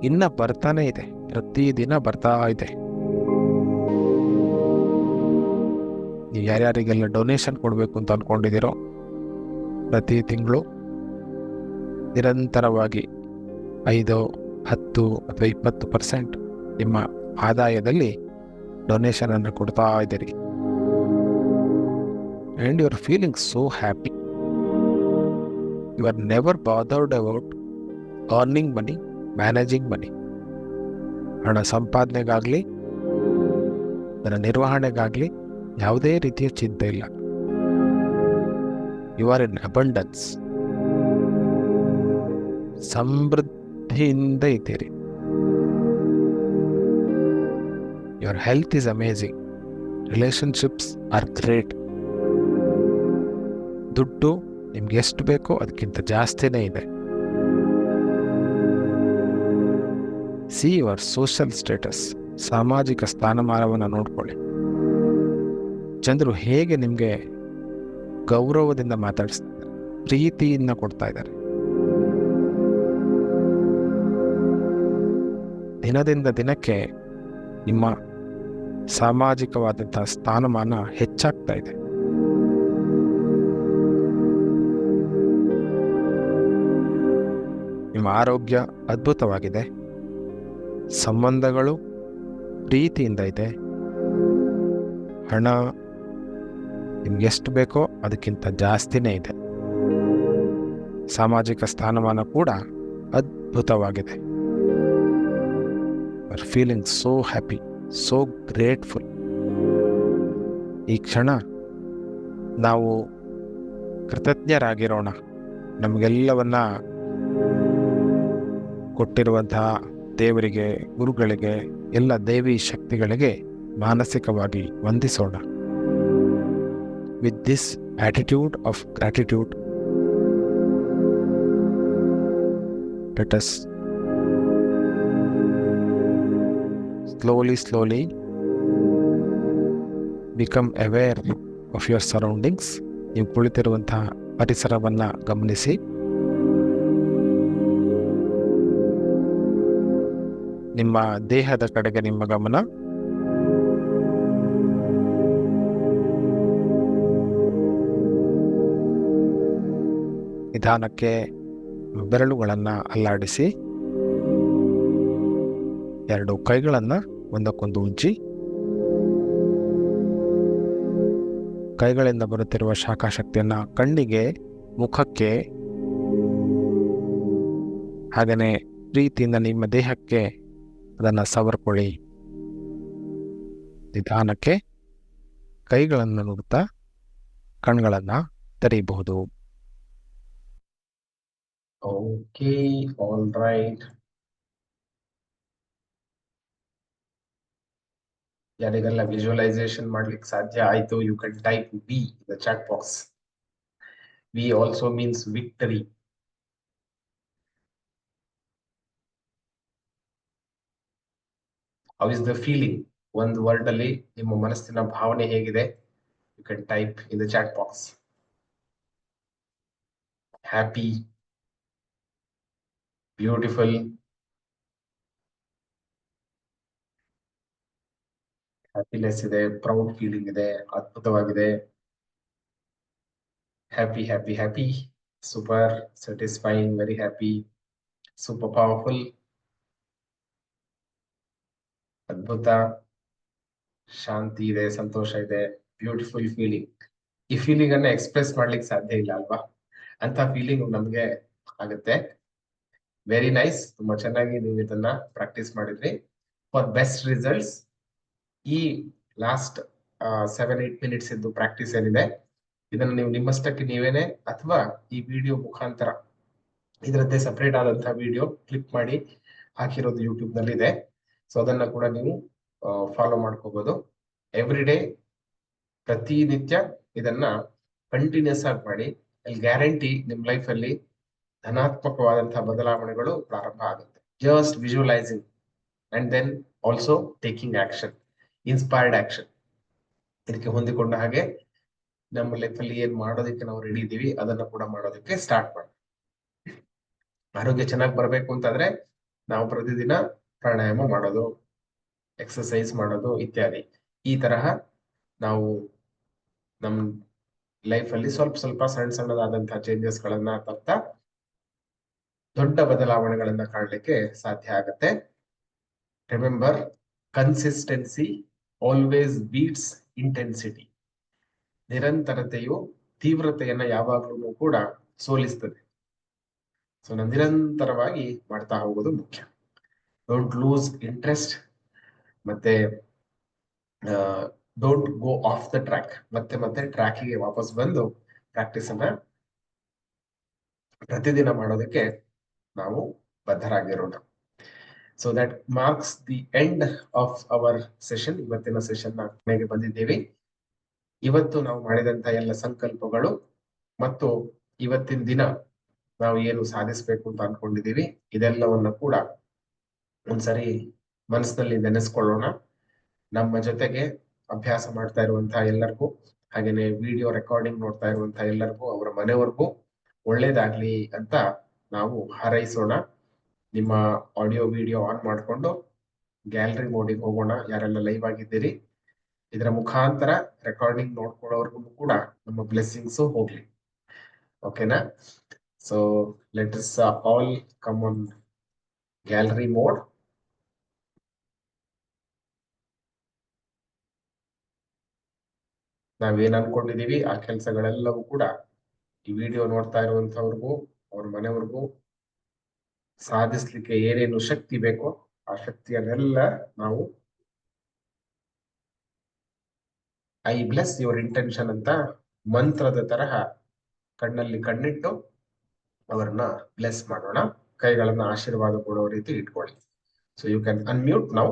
ಇನ್ನು ಬರ್ತಾನೆ ಇದೆ, ಪ್ರತಿದಿನ ಬರ್ತಾ ಇದೆ. ನೀವು ಯಾರ್ಯಾರಿಗೆಲ್ಲ ಡೊನೇಷನ್ ಕೊಡಬೇಕು ಅಂತ ಅಂದ್ಕೊಂಡಿದ್ದೀರೋ ಪ್ರತಿ ತಿಂಗಳು ನಿರಂತರವಾಗಿ 5, 10 ಅಥವಾ 20% ನಿಮ್ಮ ಆದಾಯದಲ್ಲಿ ಡೊನೇಷನನ್ನು ಕೊಡ್ತಾ ಇದ್ದೀರಿ. And you are feeling so happy. You are never bothered about earning money, managing money. ಹಣ ಸಂಪಾದನೆಗಾಗಲಿ, ಅದರ ನಿರ್ವಹಣೆಗಾಗಲಿ ಯಾವುದೇ ರೀತಿಯ ಚಿಂತೆ ಇಲ್ಲ. You are in abundance. ಸಮೃದ್ಧಿಯಿಂದ ಇದ್ದೀರಿ. Your health is amazing. Relationships are great. ದುಡ್ಡು ನಿಮ್ಗೆ ಎಷ್ಟು ಬೇಕೋ ಅದಕ್ಕಿಂತ ಜಾಸ್ತಿನೇ ಇದೆ. See your social status. ಸಾಮಾಜಿಕ ಸ್ಥಾನಮಾನವನ್ನು ನೋಡ್ಕೊಳ್ಳಿ. ಜನರು ಹೇಗೆ ನಿಮಗೆ ಗೌರವದಿಂದ ಮಾತಾಡಿಸ್ತಾರೆ, ಪ್ರೀತಿಯಿಂದ ಕೊಡ್ತಾ ಇದ್ದಾರೆ. ದಿನದಿಂದ ದಿನಕ್ಕೆ ನಿಮ್ಮ ಸಾಮಾಜಿಕವಾದಂಥ ಸ್ಥಾನಮಾನ ಹೆಚ್ಚಾಗ್ತಾ ಇದೆ. ನಿಮ್ಮ ಆರೋಗ್ಯ ಅದ್ಭುತವಾಗಿದೆ. ಸಂಬಂಧಗಳು ಪ್ರೀತಿಯಿಂದ ಇದೆ. ಹಣ ನಿಮ್ಗೆ ಎಷ್ಟು ಬೇಕೋ ಅದಕ್ಕಿಂತ ಜಾಸ್ತಿನೇ ಇದೆ. ಸಾಮಾಜಿಕ ಸ್ಥಾನಮಾನ ಕೂಡ ಅದ್ಭುತವಾಗಿದೆ. You are feeling so happy, so grateful. ಈ ಕ್ಷಣ ನಾವು ಕೃತಜ್ಞರಾಗಿರೋಣ. ನಮಗೆಲ್ಲವನ್ನ ಕೊಟ್ಟಿರುವಂತಹ ದೇವರಿಗೆ, ಗುರುಗಳಿಗೆ, ಎಲ್ಲ ದೇವಿ ಶಕ್ತಿಗಳಿಗೆ ಮಾನಸಿಕವಾಗಿ ವಂದಿಸೋಣ. With this attitude of gratitude, let us slowly become aware of your surroundings. ನೀವು ಕುಳಿತಿರುವಂತಹ ಪರಿಸರವನ್ನು ಗಮನಿಸಿ. ನಿಮ್ಮ ದೇಹದ ಕಡೆಗೆ ನಿಮ್ಮ ಗಮನ. ನಿಧಾನಕ್ಕೆ ಬೆರಳುಗಳನ್ನು ಅಲ್ಲಾಡಿಸಿ 2 ಕೈಗಳನ್ನು ಒಂದಕ್ಕೊಂದು ಉಜ್ಜಿ ಕೈಗಳಿಂದ ಬರುತ್ತಿರುವ ಶಾಖಶಕ್ತಿಯನ್ನು ಕಣ್ಣಿಗೆ, ಮುಖಕ್ಕೆ, ಹಾಗೆಯೇ ಪ್ರೀತಿಯಿಂದ ನಿಮ್ಮ ದೇಹಕ್ಕೆ ಅದನ್ನು ಸವರ್ಕೊಳ್ಳಿ. ನಿಧಾನಕ್ಕೆ ಕೈಗಳನ್ನು ನೋಡುತ್ತಾ ಕಣ್ಗಳನ್ನು ತೆರೆಯಬಹುದು. Okay, all right. ಯಾರಿಗೆಲ್ಲ ವಿಜುವಲೈಸೇಷನ್ ಮಾಡ್ಲಿಕ್ಕೆ ಸಾಧ್ಯ ಆಯ್ತು, you can type V in the chat box. V also means victory. How is the feeling? ಒಂದು ವರ್ಡ್ ಅಲ್ಲಿ ನಿಮ್ಮ ಮನಸ್ಸಿನ ಭಾವನೆ ಹೇಗಿದೆ? You can type in the chat box. Happy, beautiful, happiness ಇದೆ, ಪ್ರೌಡ್ ಫೀಲಿಂಗ್ ಇದೆ, ಅದ್ಭುತವಾಗಿದೆ, happy happy happy, super, satisfying, very happy, super powerful, ಅದ್ಭುತ, ಶಾಂತಿ ಇದೆ, ಸಂತೋಷ ಇದೆ, ಬ್ಯೂಟಿಫುಲ್ ಫೀಲಿಂಗ್. ಈ ಫೀಲಿಂಗ್ ಅನ್ನ ಎಕ್ಸ್ಪ್ರೆಸ್ ಮಾಡ್ಲಿಕ್ಕೆ ಸಾಧ್ಯ ಇಲ್ಲ ಅಲ್ವಾ? ಅಂತ ಫೀಲಿಂಗ್ ನಮ್ಗೆ ಆಗುತ್ತೆ. ವೆರಿ ನೈಸ್, ತುಂಬಾ ಚೆನ್ನಾಗಿ ನೀವು ಇದನ್ನ ಪ್ರಾಕ್ಟೀಸ್ ಮಾಡಿದ್ರಿ. ಫಾರ್ ಬೆಸ್ಟ್ ರಿಸಲ್ಟ್ಸ್ ಈ ಲಾಸ್ಟ್ 7-8 ಮಿನಿಟ್ಸ್ ಇದ್ದು ಪ್ರಾಕ್ಟೀಸ್ ಏನಿದೆ ಇದನ್ನ ನೀವು ನಿಮ್ಮಷ್ಟಕ್ಕೆ ನೀವೇನೆ ಅಥವಾ ಈ ವಿಡಿಯೋ ಮುಖಾಂತರ ಇದರದ್ದೇ ಸಪರೇಟ್ ಆದಂತಹ ವಿಡಿಯೋ ಕ್ಲಿಕ್ ಮಾಡಿ ಹಾಕಿರೋದು ಯೂಟ್ಯೂಬ್ ನಲ್ಲಿ ಇದೆ. ಸೊ ಅದನ್ನ ಕೂಡ ನೀವು ಫಾಲೋ ಮಾಡ್ಕೋಬಹುದು. ಎವ್ರಿ ಡೇ, ಪ್ರತಿನಿತ್ಯ ಇದನ್ನ ಕಂಟಿನ್ಯೂಸ್ ಆಗಿ ಮಾಡಿ. ಐ ಗ್ಯಾರಂಟಿ ನಿಮ್ ಲೈಫ್ ಅಲ್ಲಿ ಧನಾತ್ಮಕವಾದಂತಹ ಬದಲಾವಣೆಗಳು ಪ್ರಾರಂಭ ಆಗುತ್ತೆ. Just visualizing and then also taking action, inspired action. ಇದಕ್ಕೆ ಹೊಂದಿಕೊಂಡ ಹಾಗೆ ನಮ್ಮ ಲೈಫ್ ಅಲ್ಲಿ ಏನ್ ಮಾಡೋದಕ್ಕೆ ನಾವು ರೆಡಿ ಇದೀವಿ ಅದನ್ನ ಕೂಡ ಮಾಡೋದಕ್ಕೆ ಸ್ಟಾರ್ಟ್ ಮಾಡಿ. ಆರೋಗ್ಯ ಚೆನ್ನಾಗಿ ಬರ್ಬೇಕು ಅಂತಂದ್ರೆ ನಾವು ಪ್ರತಿದಿನ ಪ್ರಾಣಾಯಾಮ ಮಾಡೋದು, ಎಕ್ಸರ್ಸೈಸ್ ಮಾಡೋದು ಇತ್ಯಾದಿ. ಈ ತರಹ ನಾವು ನಮ್ ಲೈಫ್ ಅಲ್ಲಿ ಸ್ವಲ್ಪ ಸ್ವಲ್ಪ ಸಣ್ಣದಾದಂತಹ ಚೇಂಜಸ್ ಗಳನ್ನ ತರ್ತಾ ದೊಡ್ಡ ಬದಲಾವಣೆಗಳನ್ನ ಕಾಣಲಿಕ್ಕೆ ಸಾಧ್ಯ ಆಗತ್ತೆ. Remember, consistency always beats intensity. ನಿರಂತರತೆಯು ತೀವ್ರತೆಯನ್ನ ಯಾವಾಗ್ಲೂ ಕೂಡ ಸೋಲಿಸ್ತದೆ. ಸೊ ನಾವು ನಿರಂತರವಾಗಿ ಮಾಡ್ತಾ ಹೋಗೋದು ಮುಖ್ಯ. ಡೋಂಟ್ ಲೂಸ್ ಇಂಟ್ರೆಸ್ಟ್, ಮತ್ತೆ don't go off the track. ಮತ್ತೆ ಟ್ರ್ಯಾಕಿಗೆ ವಾಪಸ್ ಬಂದು ಪ್ರಾಕ್ಟೀಸ್ ಅನ್ನ ಪ್ರತಿದಿನ ಮಾಡೋದಕ್ಕೆ ನಾವು ಬದ್ಧರಾಗಿರೋಣ. So that marks the end of our session. ಇವತ್ತಿನ ಸೆಷನ್ ಕೊನೆಗೆ ಬಂದಿದ್ದೀವಿ. ಇವತ್ತು ನಾವು ಮಾಡಿದಂತ ಎಲ್ಲ ಸಂಕಲ್ಪಗಳು ಮತ್ತು ಇವತ್ತಿನ ದಿನ ನಾವು ಏನು ಸಾಧಿಸಬೇಕು ಅಂತ ಅನ್ಕೊಂಡಿದೀವಿ ಇದೆಲ್ಲವನ್ನ ಕೂಡ ಒಂದ್ಸರಿ ಮನಸ್ಸಿನಲ್ಲಿ ನೆನೆಸ್ಕೊಳ್ಳೋಣ. ನಮ್ಮ ಜೊತೆಗೆ ಅಭ್ಯಾಸ ಮಾಡ್ತಾ ಇರುವಂತಹ ಎಲ್ಲರಿಗೂ, ಹಾಗೇನೆ ವಿಡಿಯೋ ರೆಕಾರ್ಡಿಂಗ್ ನೋಡ್ತಾ ಇರುವಂತಹ ಎಲ್ಲರಿಗೂ, ಅವರ ಮನೆಯವರೆಗೂ ಒಳ್ಳೇದಾಗ್ಲಿ ಅಂತ ನಾವು ಹಾರೈಸೋಣ. ನಿಮ್ಮ ಆಡಿಯೋ ವಿಡಿಯೋ ಆನ್ ಮಾಡಿಕೊಂಡು ಗ್ಯಾಲರಿ ಮೋಡಿಗೆ ಹೋಗೋಣ. ಯಾರೆಲ್ಲ ಲೈವ್ ಆಗಿದ್ದೀರಿ ಇದರ ಮುಖಾಂತರ ರೆಕಾರ್ಡಿಂಗ್ ನೋಡ್ಕೊಳ್ಳೋರ್ಗು ಕೂಡ ನಮ್ಮ ಬ್ಲೆಸ್ಸಿಂಗ್ಸ್ ಹೋಗ್ಲಿ. ಓಕೆನಾ? So let us all come on gallery mode. ನಾವೇನ್ ಅನ್ಕೊಂಡಿದೀವಿ ಆ ಕೆಲಸಗಳೆಲ್ಲವೂ ಕೂಡ ಈ ವಿಡಿಯೋ ನೋಡ್ತಾ ಇರುವಂತವ್ರಿಗೂ ಅವ್ರ ಮನೆಯವ್ರಿಗೂ ಸಾಧಿಸ್ಲಿಕ್ಕೆ ಏನೇನು ಶಕ್ತಿ ಬೇಕೋ ಆ ಶಕ್ತಿಯನ್ನೆಲ್ಲ ನಾವು ಐ ಬ್ಲೆಸ್ ಯುವರ್ ಇಂಟೆನ್ಷನ್ ಅಂತ ಮಂತ್ರದ ತರಹ ಕಣ್ಣಲ್ಲಿ ಕಣ್ಣಿಟ್ಟು ಅವರನ್ನ ಬ್ಲೆಸ್ ಮಾಡೋಣ. ಕೈಗಳನ್ನ ಆಶೀರ್ವಾದ ಕೊಡೋ ರೀತಿ ಇಟ್ಕೊಳ್ಳಿ. So you can unmute now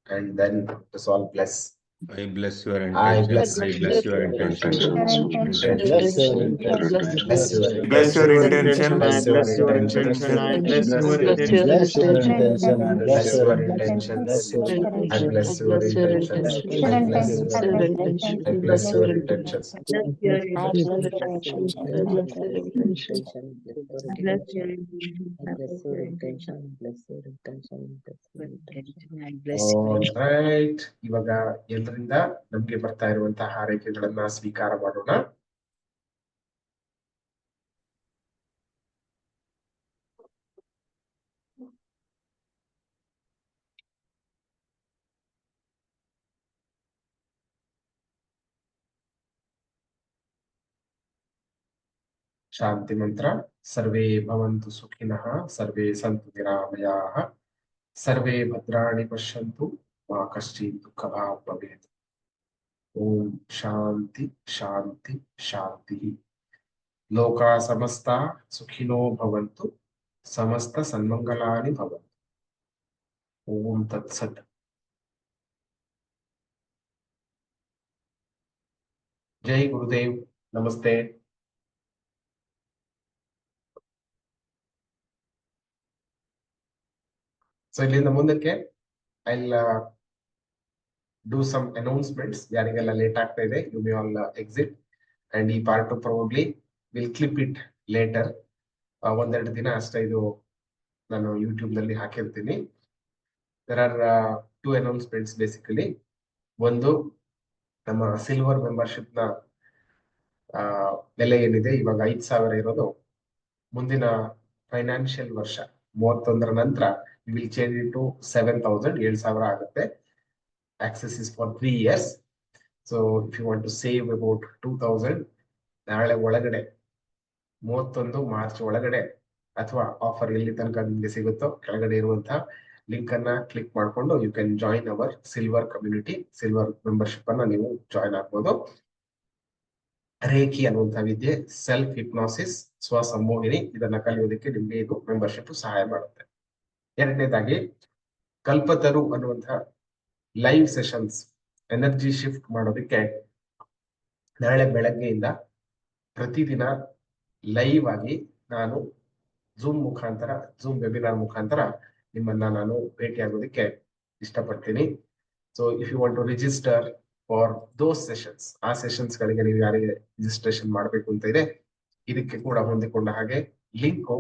and then it's all bless. I bless your I intention. bless I bless your intention. Bless your intention. Bless your Bless your intention. I bless your intention. I bless your intention. Bless your intention. Bless your intentions. I bless your intentions. I bless your intentions. I bless your intentions. Alright. ಇವಾಗ ಎಲ್ಲರಿಂದ ನಮ್ಗೆ ಬರ್ತಾ ಇರುವಂತಹ ಹಾರೈಕೆಗಳನ್ನ ಸ್ವೀಕಾರ ಮಾಡೋಣ. ಶಾಂತಿ ಮಂತ್ರ. ಸರ್ವೇ ಭವಂತು ಸುಖಿನಃ, ಸರ್ವೇ ಸಂತು ನಿರಾಮಯಾಃ, ಸರ್ವೇ ಭದ್ರಾಣಿ ಪಶ್ಯಂತು, ಮಾ ಕಶ್ಚಿತ್ ದುಃಖಭಾಗ್ ಭವೇತ್. ಓಂ ಶಾಂತಿ ಶಾಂತಿ ಶಾಂತಿ. ಲೋಕಾ ಸಮಸ್ತಾ ಸುಖಿನೋ ಭವಂತು, ಸಮಸ್ತ ಸನ್ಮಂಗಲಾನಿ ಭವಂತು. ಓಂ ತತ್ಸತ್. ಜೈ ಗುರುದೇವ್. ನಮಸ್ತೆ. ಸೊ ಇಲ್ಲಿಂದ ಮುಂದಕ್ಕೆ ಐ ಡೂ ಸಮ್ ಅನೌನ್ಸ್ಮೆಂಟ್ಸ್. ಯಾರಿಗೆಲ್ಲ ಲೇಟ್ ಆಗ್ತಾ ಇದೆ, you may all exit. And ಈ part probably will clip it later. ಒಂದೆರಡು ದಿನ ಅಷ್ಟೇ ಇದು ನಾನು ಯೂಟ್ಯೂಬ್ ನಲ್ಲಿ ಹಾಕಿರ್ತೀನಿ. There are two announcements basically. ಒಂದು, ನಮ್ಮ ಸಿಲ್ವರ್ ಮೆಂಬರ್ಶಿಪ್ ನ ಬೆಲೆ ಏನಿದೆ ಇವಾಗ 5,000 ಇರೋದು, ಮುಂದಿನ ಫೈನಾನ್ಷಿಯಲ್ ವರ್ಷ 31ರ ನಂತರ ವಿಲ್ ಚೇಂಜ್ ಇಟ್ ಟು 7,000, 7,000 ಆಗುತ್ತೆ. Access is for 3 years. So if you want to save about 2,000, ನಾಳೆ ಒಳಗಡೆ 31 ಮಾರ್ಚ್ ಒಳಗಡೆ, ಅಥವಾ ಆಫರ್ ಎಲ್ಲಿ ತನಕ ನಿಮ್ಗೆ ಸಿಗುತ್ತೋ ಕೆಳಗಡೆ ಇರುವಂತಹ ಲಿಂಕ್ ಅನ್ನ ಕ್ಲಿಕ್ ಮಾಡ್ಕೊಂಡು you can join our silver community. Silver membership ಅನ್ನ ನೀವು ಜಾಯಿನ್ ಆಗ್ಬೋದು. ರೇಖಿ ಅನ್ನುವಂತಹ ವಿದ್ಯೆ, ಸೆಲ್ಫ್ ಹಿಪ್ನಾಸಿಸ್, ಸ್ವ ಸಂಮೋಹಿನಿ, ಇದನ್ನ ಕಲಿಯೋದಕ್ಕೆ ನಿಮ್ಗೆ ಇದು ಮೆಂಬರ್ಶಿಪ್ ಸಹಾಯ ಮಾಡುತ್ತೆ. ಎರಡನೇದಾಗಿ, ಕಲ್ಪತರು ಅನ್ನುವಂತಹ ಲೈವ್ ಸೆಷನ್ಸ್, ಎನರ್ಜಿ ಶಿಫ್ಟ್ ಮಾಡೋದಕ್ಕೆ ನಾಳೆ ಬೆಳಗ್ಗೆಯಿಂದ ಪ್ರತಿದಿನ ಲೈವ್ ಆಗಿ ನಾನು ಝೂಮ್ ವೆಬಿನಾರ್ ಮುಖಾಂತರ ನಿಮ್ಮನ್ನ ನಾನು ಭೇಟಿ ಆಗೋದಕ್ಕೆ ಇಷ್ಟಪಡ್ತೀನಿ. So if you want to register for those sessions, ಆ ಸೆಷನ್ಸ್ ಗಳಿಗೆ ನೀವು ಯಾರಿಗೆ ರಿಜಿಸ್ಟ್ರೇಷನ್ ಮಾಡಬೇಕು ಅಂತ ಇದೆ, ಇದಕ್ಕೆ ಕೂಡ ಹೊಂದಿಕೊಂಡ ಹಾಗೆ ಲಿಂಕು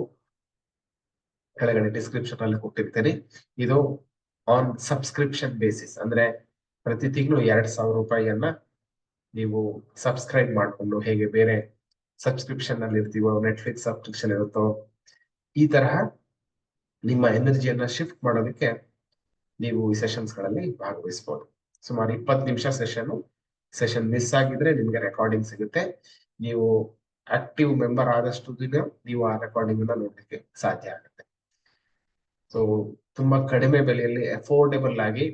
ಕೆಳಗಡೆ ಡಿಸ್ಕ್ರಿಪ್ಷನ್ ಅಲ್ಲಿ ಕೊಟ್ಟಿರ್ತೇನೆ. ಇದು ಆನ್ ಸಬ್ಸ್ಕ್ರಿಪ್ಷನ್ ಬೇಸಿಸ್, ಅಂದ್ರೆ ಪ್ರತಿ ತಿಂಗಳು 2,000 ರೂಪಾಯಿಯನ್ನ ನೀವು ಸಬ್ಸ್ಕ್ರೈಬ್ ಮಾಡಿಕೊಂಡು, ಹೇಗೆ ಬೇರೆ ಸಬ್ಸ್ಕ್ರಿಪ್ಷನ್ ಅಲ್ಲಿ ಇರ್ತೀವೋ, ನೆಟ್ಫ್ಲಿಕ್ಸ್ ಸಬ್ಸ್ಕ್ರಿಪ್ಷನ್ ಇರುತ್ತೋ, ಈ ತರಹ ನಿಮ್ಮ ಎನರ್ಜಿಯನ್ನ ಶಿಫ್ಟ್ ಮಾಡೋದಕ್ಕೆ ನೀವು ಈ ಸೆಷನ್ಸ್ ಗಳಲ್ಲಿ ಭಾಗವಹಿಸಬಹುದು. ಸುಮಾರು 20 ನಿಮಿಷ ಸೆಷನ್ ಮಿಸ್ ಆಗಿದ್ರೆ ನಿಮ್ಗೆ ರೆಕಾರ್ಡಿಂಗ್ ಸಿಗುತ್ತೆ. ನೀವು ಆಕ್ಟಿವ್ ಮೆಂಬರ್ ಆದಷ್ಟು ದಿನ ನೀವು ಆ ರೆಕಾರ್ಡಿಂಗ್ ಅನ್ನ ನೋಡ್ಲಿಕ್ಕೆ ಸಾಧ್ಯ ಆಗುತ್ತೆ. ಸೊ ತುಂಬಾ ಕಡಿಮೆ ಬೆಲೆಯಲ್ಲಿ ಅಫೋರ್ಡೆಬಲ್ ಆಗಿ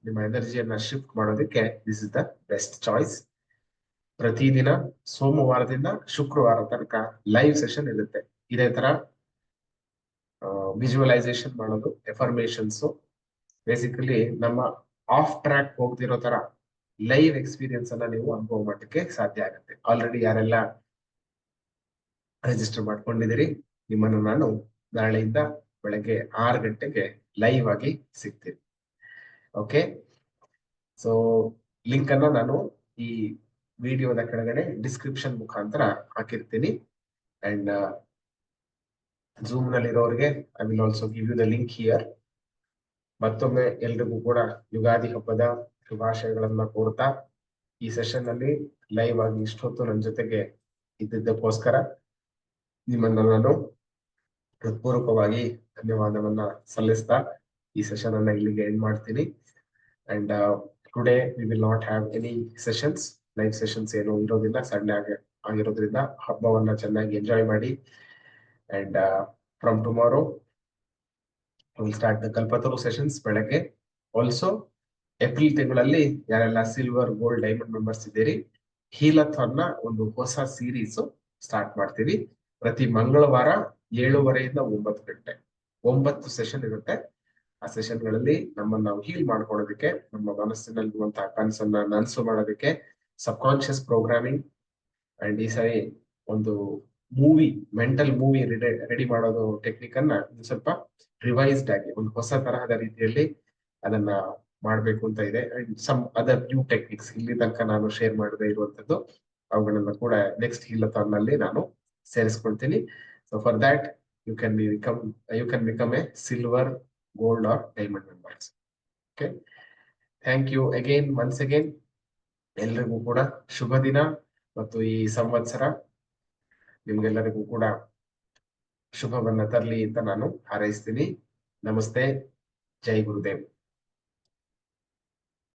ನಿಮ್ಮ ಎನರ್ಜಿಯನ್ನ ಶಿಫ್ಟ್ ಮಾಡೋದಕ್ಕೆ this is the best choice. ಪ್ರತಿದಿನ ಸೋಮವಾರದಿಂದ ಶುಕ್ರವಾರ ತನಕ ಲೈವ್ ಸೆಷನ್ ಇರುತ್ತೆ. ಇದೇ ತರ ವಿಜುವಲೈಸೇಷನ್ ಮಾಡೋದು, ಎಫರ್ಮೇಷನ್ಸ್, ಬೇಸಿಕಲಿ ನಮ್ಮ ಆಫ್ ಟ್ರ್ಯಾಕ್ ಹೋಗ್ತಿರೋ ತರ ಲೈವ್ ಎಕ್ಸ್ಪೀರಿಯನ್ಸ್ ಅನ್ನ ನೀವು ಅನುಭವ ಮಾಡಲಿಕ್ಕೆ ಸಾಧ್ಯ ಆಗುತ್ತೆ. ಆಲ್ರೆಡಿ ಯಾರೆಲ್ಲ ರಿಜಿಸ್ಟರ್ ಮಾಡ್ಕೊಂಡಿದ್ದೀರಿ, ನಿಮ್ಮನ್ನು ನಾನು ನಾಳೆಯಿಂದ ಬೆಳಗ್ಗೆ 6 ಗಂಟೆಗೆ ಲೈವ್ ಆಗಿ ಸಿಗ್ತೀನಿ. ಓಕೆ, ಸೊ ಲಿಂಕ್ ಅನ್ನ ನಾನು ಈ ವಿಡಿಯೋದ ಕೆಳಗಡೆ ಡಿಸ್ಕ್ರಿಪ್ಷನ್ ಮುಖಾಂತರ ಹಾಕಿರ್ತೀನಿ. ಅಂಡ್ ಝೂಮ್ ನಲ್ಲಿ ಇರೋರಿಗೆ I will also give you the link here. ಮತ್ತೊಮ್ಮೆ ಎಲ್ರಿಗೂ ಕೂಡ ಯುಗಾದಿ ಹಬ್ಬದ ಶುಭಾಶಯಗಳನ್ನ ಕೋರ್ತಾ, ಈ ಸೆಷನ್ ನಲ್ಲಿ ಲೈವ್ ಆಗಿ ಇಷ್ಟೊತ್ತು ನನ್ನ ಜೊತೆಗೆ ಇದ್ದಿದ್ದಕ್ಕೋಸ್ಕರ ನಿಮ್ಮನ್ನ ನಾನು ಹೃತ್ಪೂರ್ವಕವಾಗಿ ಧನ್ಯವಾದವನ್ನ ಸಲ್ಲಿಸ್ತಾ ಈ ಸೆಷನ್ ಅನ್ನ ಇಲ್ಲಿಗೆ ಎಂಡ್ ಮಾಡ್ತೀನಿ. And today we will not have any sessions, live sessions ಏನು ಇರೋದಿಲ್ಲ, ಸಂಡೇ ಆಗಿರೋದ್ರಿಂದ ಹಬ್ಬವನ್ನ ಚೆನ್ನಾಗಿ ಎಂಜಾಯ್ ಮಾಡಿ. And from tomorrow will start the Kalpataru sessions ಬೆಳಗ್ಗೆ. ಆಲ್ಸೋ ಏಪ್ರಿಲ್ ತಿಂಗಳಲ್ಲಿ ಯಾರೆಲ್ಲ ಸಿಲ್ವರ್, ಗೋಲ್ಡ್, ಡೈಮಂಡ್ ಮೆಂಬರ್ಸ್ ಇದ್ದೀರಿ, ಹೀಲಥಾನ್ ನ ಒಂದು ಹೊಸ ಸೀರೀಸ್ ಸ್ಟಾರ್ಟ್ ಮಾಡ್ತೀವಿ. ಪ್ರತಿ ಮಂಗಳವಾರ 7:30 ಇಂದ 9 ಗಂಟೆ 9 ಸೆಷನ್ ಇರುತ್ತೆ. ಆ ಸೆಷನ್ ಗಳಲ್ಲಿ ನಮ್ಮನ್ನ ನಾವು ಹೀಲ್ ಮಾಡ್ಕೊಳ್ಳೋದಕ್ಕೆ, ನಮ್ಮ ಮನಸ್ಸಿನಲ್ಲಿರುವಂತಹ ಕನಸನ್ನ ನನಸು ಮಾಡೋದಕ್ಕೆ, ಸಬ್ ಕಾನ್ಶಿಯಸ್ ಪ್ರೋಗ್ರಾಮಿಂಗ್ ಅಂಡ್ ಈ ಸಾರಿ ಒಂದು ಮೆಂಟಲ್ ಮೂವಿ ರೆಡಿ ಮಾಡೋದು ಟೆಕ್ನಿಕ್ ಅನ್ನ ಸ್ವಲ್ಪ ರಿವೈಸ್ಡ್ ಆಗಿ ಒಂದು ಹೊಸ ತರಹದ ರೀತಿಯಲ್ಲಿ ಅದನ್ನ ಮಾಡ್ಬೇಕು ಅಂತ ಇದೆ. And some other new techniques ಇಲ್ಲಿ ತನಕ ನಾನು ಶೇರ್ ಮಾಡದೇ ಇರುವಂತದ್ದು, ಅವುಗಳನ್ನ ಕೂಡ ನೆಕ್ಸ್ಟ್ ಹೀಲಥಾನ್ ನಲ್ಲಿ ನಾನು ಸೇರಿಸ್ಕೊಳ್ತೀನಿ. So for that you can become a silver, gold or diamond members. Okay, thank you again once again. ಎಲ್ರಿಗೂ ಕೂಡ ಶುಭ ದಿನ ಮತ್ತು ಈ ಸಂವತ್ಸರ ನಿಮ್ಗೆಲ್ಲರಿಗೂ ಕೂಡ ಶುಭವನ್ನ ತರಲಿ ಅಂತ ನಾನು ಹಾರೈಸ್ತೀನಿ. ನಮಸ್ತೆ, ಜೈ ಗುರುದೇವ್.